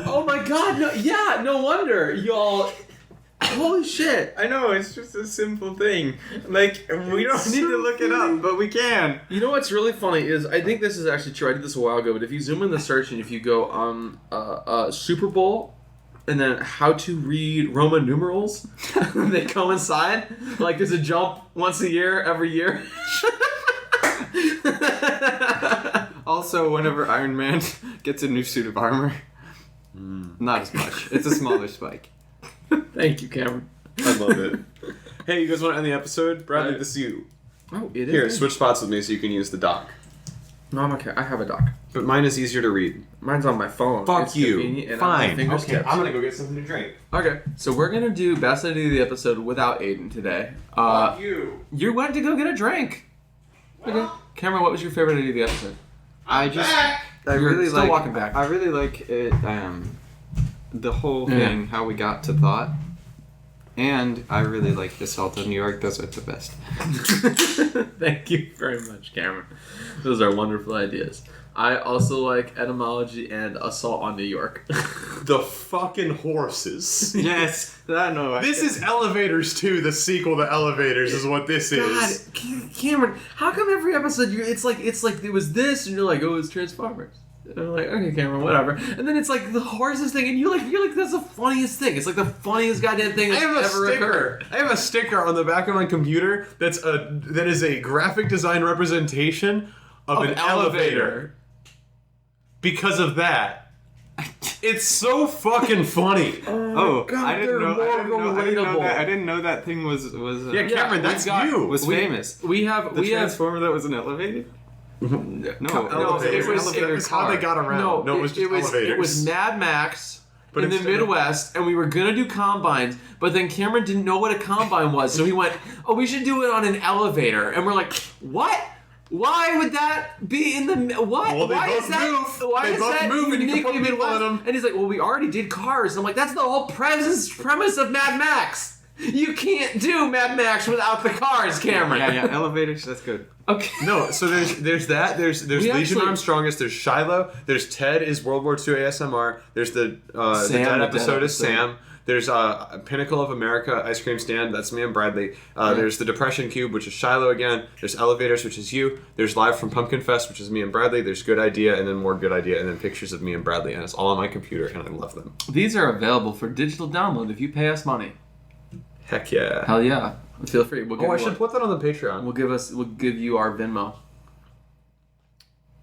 Oh my god, no wonder. Y'all holy shit. I know, it's just a simple thing. Like, we don't need to look it up, but we can. You know what's really funny is I think this is actually true. I did this a while ago, but if you zoom in the search and if you go Super Bowl and then how to read Roman numerals, they coincide. Like there's a jump once a year, every year. Also, whenever Iron Man gets a new suit of armor, not as much. It's a smaller spike. Thank you, Cameron. I love it. Hey, you guys want to end the episode? Bradley, this is you. Oh, it is. Here, switch spots with me so you can use the dock. No, I'm okay. I have a doc. But mine is easier to read. Mine's on my phone. Fuck It's you. convenient and Fine. on my fingertips. I'm gonna go get something to drink. Okay, so we're gonna do best idea of the episode without Aiden today. Fuck you. You went to go get a drink. Okay, Cameron, what was your favorite idea of the episode? I You're really still like. walking back. I really like it. The whole thing, how we got to thought, and I really like Assault on New York. Those are the best. Thank you very much, Cameron. Those are wonderful ideas. I also like etymology and Assault on New York. The fucking horses. Yes, I know. This is Elevators 2, the sequel to Elevators is what this God, is. Cameron, how come every episode it's like it was this and you're like, oh, it's Transformers. And I'm like, okay, Cameron, whatever. And then it's like the horses thing, and you're like, that's the funniest thing. It's like the funniest goddamn thing that's ever occurred. I have a sticker on the back of my computer that is a graphic design representation of an elevator. Because of that. It's so fucking funny. Oh, God, I didn't they're know. relatable. I didn't know that thing was Yeah, Cameron, that's you. was famous. We have The Transformer that was an elevator. No, Elevators. It was how they got around. No, it was just elevators. It was Mad Max But in the instead of- Midwest, and we were gonna do combines, but then Cameron didn't know what a combine was, so he went, "Oh, we should do it on an elevator," and we're like, "What? Why would that be in the what? Well, they why both is that? move. Why They is both that move, and you can uniquely put people Midwest?" in 'em. And he's like, "Well, we already did Cars." And I'm like, "That's the whole premise of Mad Max. You can't do Mad Max without the cars, Cameron." Yeah, elevators. That's good. Okay. No, so there's that. There's We Legion actually- Armstrongest. There's Shiloh. There's Ted is World War II ASMR. There's the Dead episode is Sam. There's Pinnacle of America Ice Cream Stand. That's me and Bradley. There's the Depression Cube, which is Shiloh again. There's Elevators, which is you. There's Live from Pumpkin Fest, which is me and Bradley. There's Good Idea, and then more Good Idea, and then pictures of me and Bradley, and it's all on my computer, and I love them. These are available for digital download if you pay us money. Heck yeah. Hell yeah! Feel free. We'll give Oh, I you should put that on the Patreon. We'll give you our Venmo.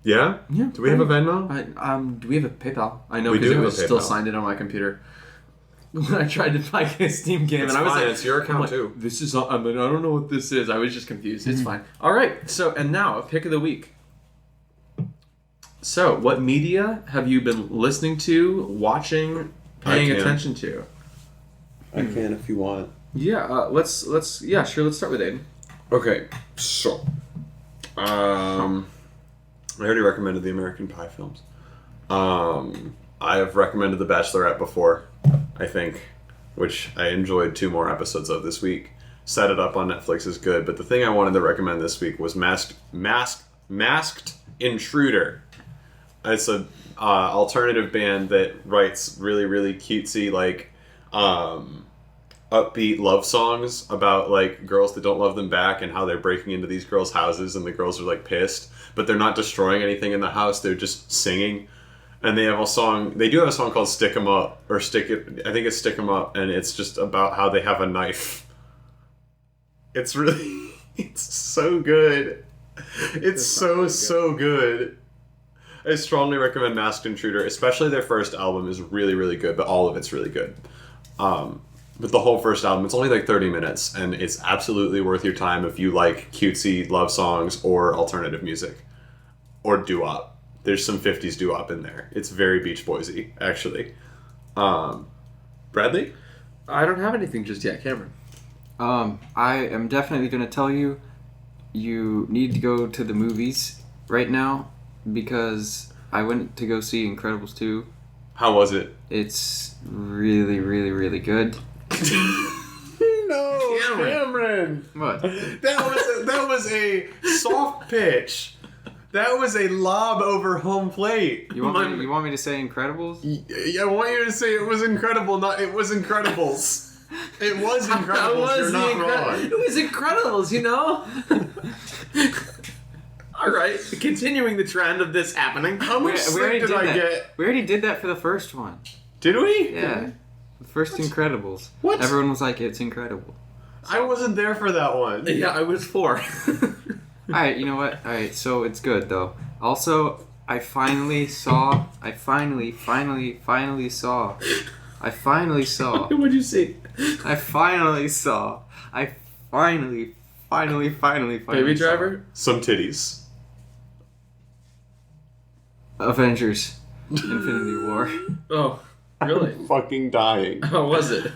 Yeah? Yeah. Do we have a Venmo? Do we have a PayPal? I know We because do it have was a still PayPal. signed in on my computer. When I tried to buy a Steam game, It's and I was fine, like, it's your account I'm like, too. This is. I mean, I don't know what this is. I was just confused. It's fine. All right. So and now a pick of the week. So, what media have you been listening to, watching, paying can. attention to? I can if you want. Yeah. Let's. Yeah. Sure. Let's start with Aiden. Okay, so I already recommended the American Pie films. I have recommended The Bachelorette before, I think, which I enjoyed 2 more episodes of this week. Set It Up on Netflix is good, but the thing I wanted to recommend this week was Masked Intruder. It's a alternative band that writes really, really cutesy, like, upbeat love songs about, like, girls that don't love them back and how they're breaking into these girls' houses and the girls are, like, pissed, but they're not destroying anything in the house, they're just singing. And they do have a song called Stick 'Em Up, or I think it's Stick 'Em Up, and it's just about how they have a knife. It's so good. It's so good. I strongly recommend Masked Intruder, especially their first album is really, really good, but all of it's really good. But the whole first album, it's only like 30 minutes, and it's absolutely worth your time if you like cutesy love songs or alternative music. Or doo-wop. There's some 50s doo-wop in there. It's very Beach Boysy, actually. Bradley? I don't have anything just yet, Cameron. I am definitely going to tell you, you need to go to the movies right now, because I went to go see Incredibles 2. How was it? It's really, really, really good. No, Cameron! What? That was a soft pitch. That was a lob over home plate. You want me to say Incredibles? I want you to say it was incredible, not it was Incredibles. It was Incredibles. You're not wrong. It was Incredibles, you know? All right, continuing the trend of this happening. How much sleep did I get? We already did that for the first one. Did we? Yeah. The first Incredibles. What? Everyone was like, it's incredible. I wasn't there for that one. Yeah, I was 4. Alright, you know what? Alright, so it's good though. Also, I finally saw. What'd you see? I finally saw. Baby Driver? Some titties. Avengers Infinity War. Oh, really? Fucking dying. How was it?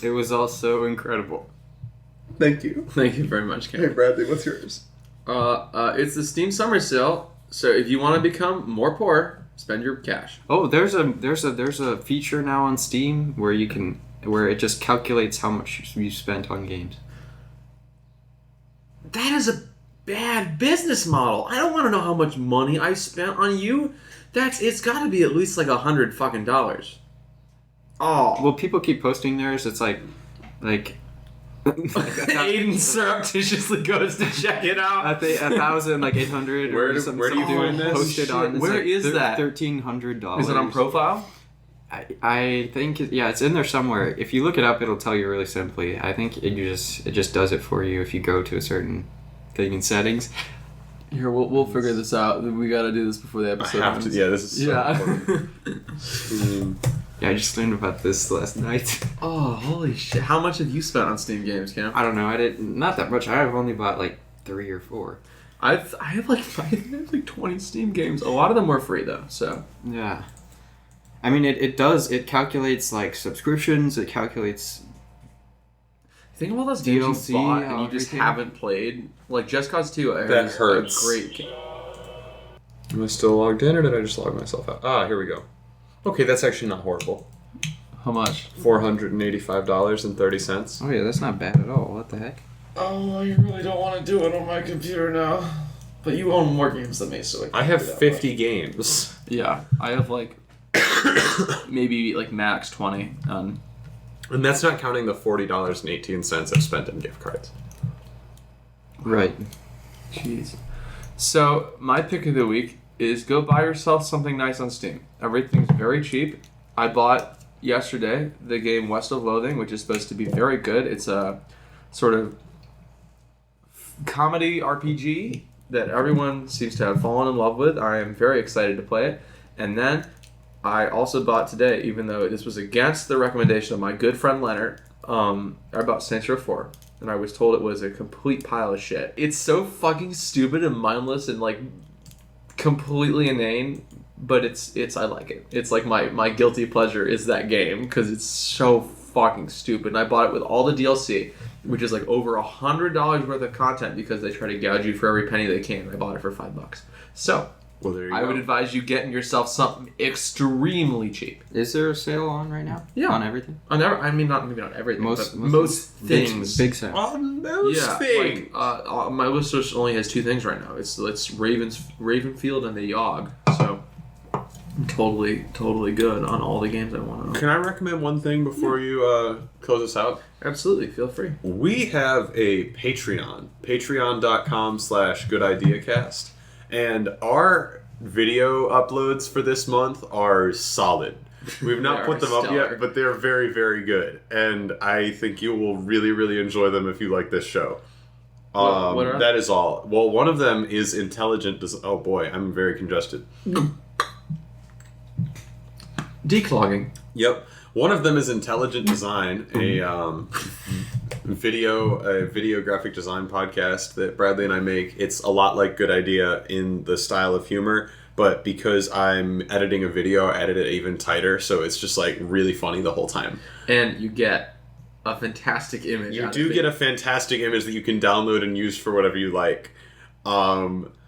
It was also incredible. Thank you. Thank you very much, Cameron. Hey Bradley, what's yours? It's the Steam Summer Sale, so if you want to become more poor, spend your cash. Oh, there's a feature now on Steam where it just calculates how much you spent on games. That is a bad business model. I don't want to know how much money I spent on you. It's got to be at least like $100 fucking dollars. Oh. Well, people keep posting theirs. It's like Aiden surreptitiously goes to check it out. I think 1,800. Where do you find this? Posted on. Where is that? $1,300. Is it on profile? I think it's in there somewhere. If you look it up, it'll tell you really simply. I think it just does it for you if you go to a certain thing in settings. Here, we'll figure this out. We got to do this before the episode. I have to. Yeah, this is so important. Yeah, I just learned about this last night. Oh, holy shit! How much have you spent on Steam games, Cam? I don't know. I didn't. Not that much. I've only bought like 3 or 4. I have like 20 Steam games. A lot of them were free though. So yeah. I mean, it does. It calculates like subscriptions. It calculates. Think of all those games DLC, you bought and you just everything. haven't played. Like Just Cause 2, I heard That is hurts. a great game. Am I still logged in, or did I just log myself out? Ah, here we go. Okay, that's actually not horrible. How much? $485.30. Oh yeah, that's not bad at all. What the heck? Oh, I really don't want to do it on my computer now. But you own more games than me, so I have 50 games. Yeah, I have like maybe like max 20. And that's not counting the $40.18 I've spent in gift cards. Right. Jeez. So my pick of the week is go buy yourself something nice on Steam. Everything's very cheap. I bought yesterday the game West of Loathing, which is supposed to be very good. It's a sort of comedy RPG that everyone seems to have fallen in love with. I am very excited to play it. And then I also bought today, even though this was against the recommendation of my good friend Leonard, I bought Saints Row 4. And I was told it was a complete pile of shit. It's so fucking stupid and mindless and like completely inane, but it's I like it. It's like my guilty pleasure is that game because it's so fucking stupid. And I bought it with all the DLC. which is like over $100 worth of content because they try to gouge you for every penny they can. I bought it for $5. So Well, there you I go. would advise you getting yourself something extremely cheap. Is there a sale on right now? Yeah. On everything? I mean, maybe not everything, but most things. Big sale. On those Yeah, things. like my list just only has 2 things right now. It's Ravenfield and the Yogg. So I'm totally good on all the games I want to. Can I recommend one thing before you close us out? Absolutely, feel free. We have a Patreon, patreon.com/goodideacast, and our video uploads for this month are solid. We've not They put are them up stellar. yet, but they're very, very good, and I think you will really, really enjoy them if you like this show. What are That is all. Well, one of them is intelligent. Oh boy, I'm very congested. Declogging. Yep. One of them is Intelligent Design, a video graphic design podcast that Bradley and I make. It's a lot like Good Idea in the style of humor, but because I'm editing a video, I edit it even tighter, so it's just like really funny the whole time. And you get a fantastic image. You do get a fantastic image that you can download and use for whatever you like.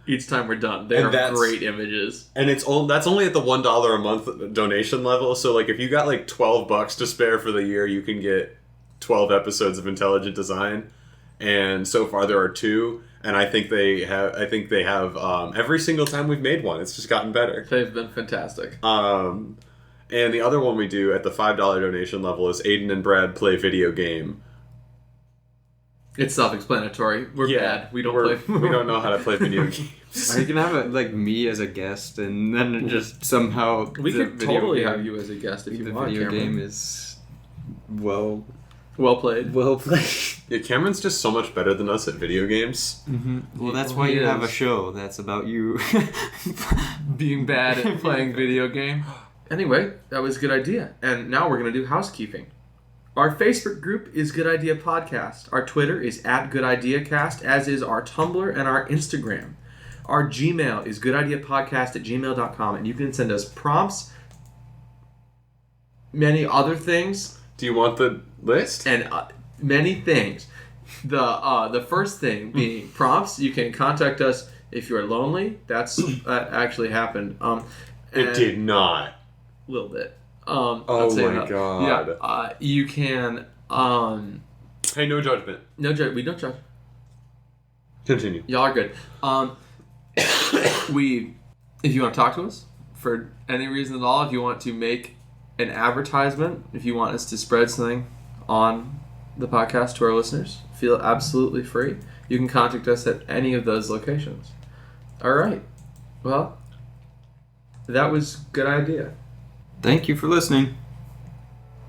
Each time we're done. They And are that's- great images. And that's only at the $1 a month donation level. So like if you got like $12 to spare for the year, you can get 12 episodes of Intelligent Design. And so far there are 2, and I think they have every single time we've made one. It's just gotten better. They've been fantastic. And the other one we do at the $5 donation level is Aiden and Brad Play Video Game. It's self-explanatory. We're bad. We don't play. We don't know how to play video games. Are you gonna have like me as a guest, and then just somehow We the could video totally game- have you as a guest if the you want. video Cameron. game is well Well played. Yeah, Cameron's just so much better than us at video games. Well, that's Well, why he you have a is. show that's about you. Being bad at playing video game. Anyway, that was a good idea. And now we're going to do housekeeping. Our Facebook group is Good Idea Podcast. Our Twitter is @GoodIdeaCast, as is our Tumblr and our Instagram. Our Gmail is goodideapodcast@gmail.com, and you can send us prompts, many other things, Do you want the list? and many things. The first thing being prompts. You can contact us if you're lonely. That actually happened. It did not. A little bit. Oh I'd say my that. God. Yeah. You can. Hey, no judgment. No judge. We don't judge. Continue. Y'all are good. If you want to talk to us for any reason at all, if you want to make an advertisement, if you want us to spread something on the podcast to our listeners, feel absolutely free. You can contact us at any of those locations. All right. Well, that was a good idea. Thank you for listening.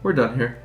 We're done here.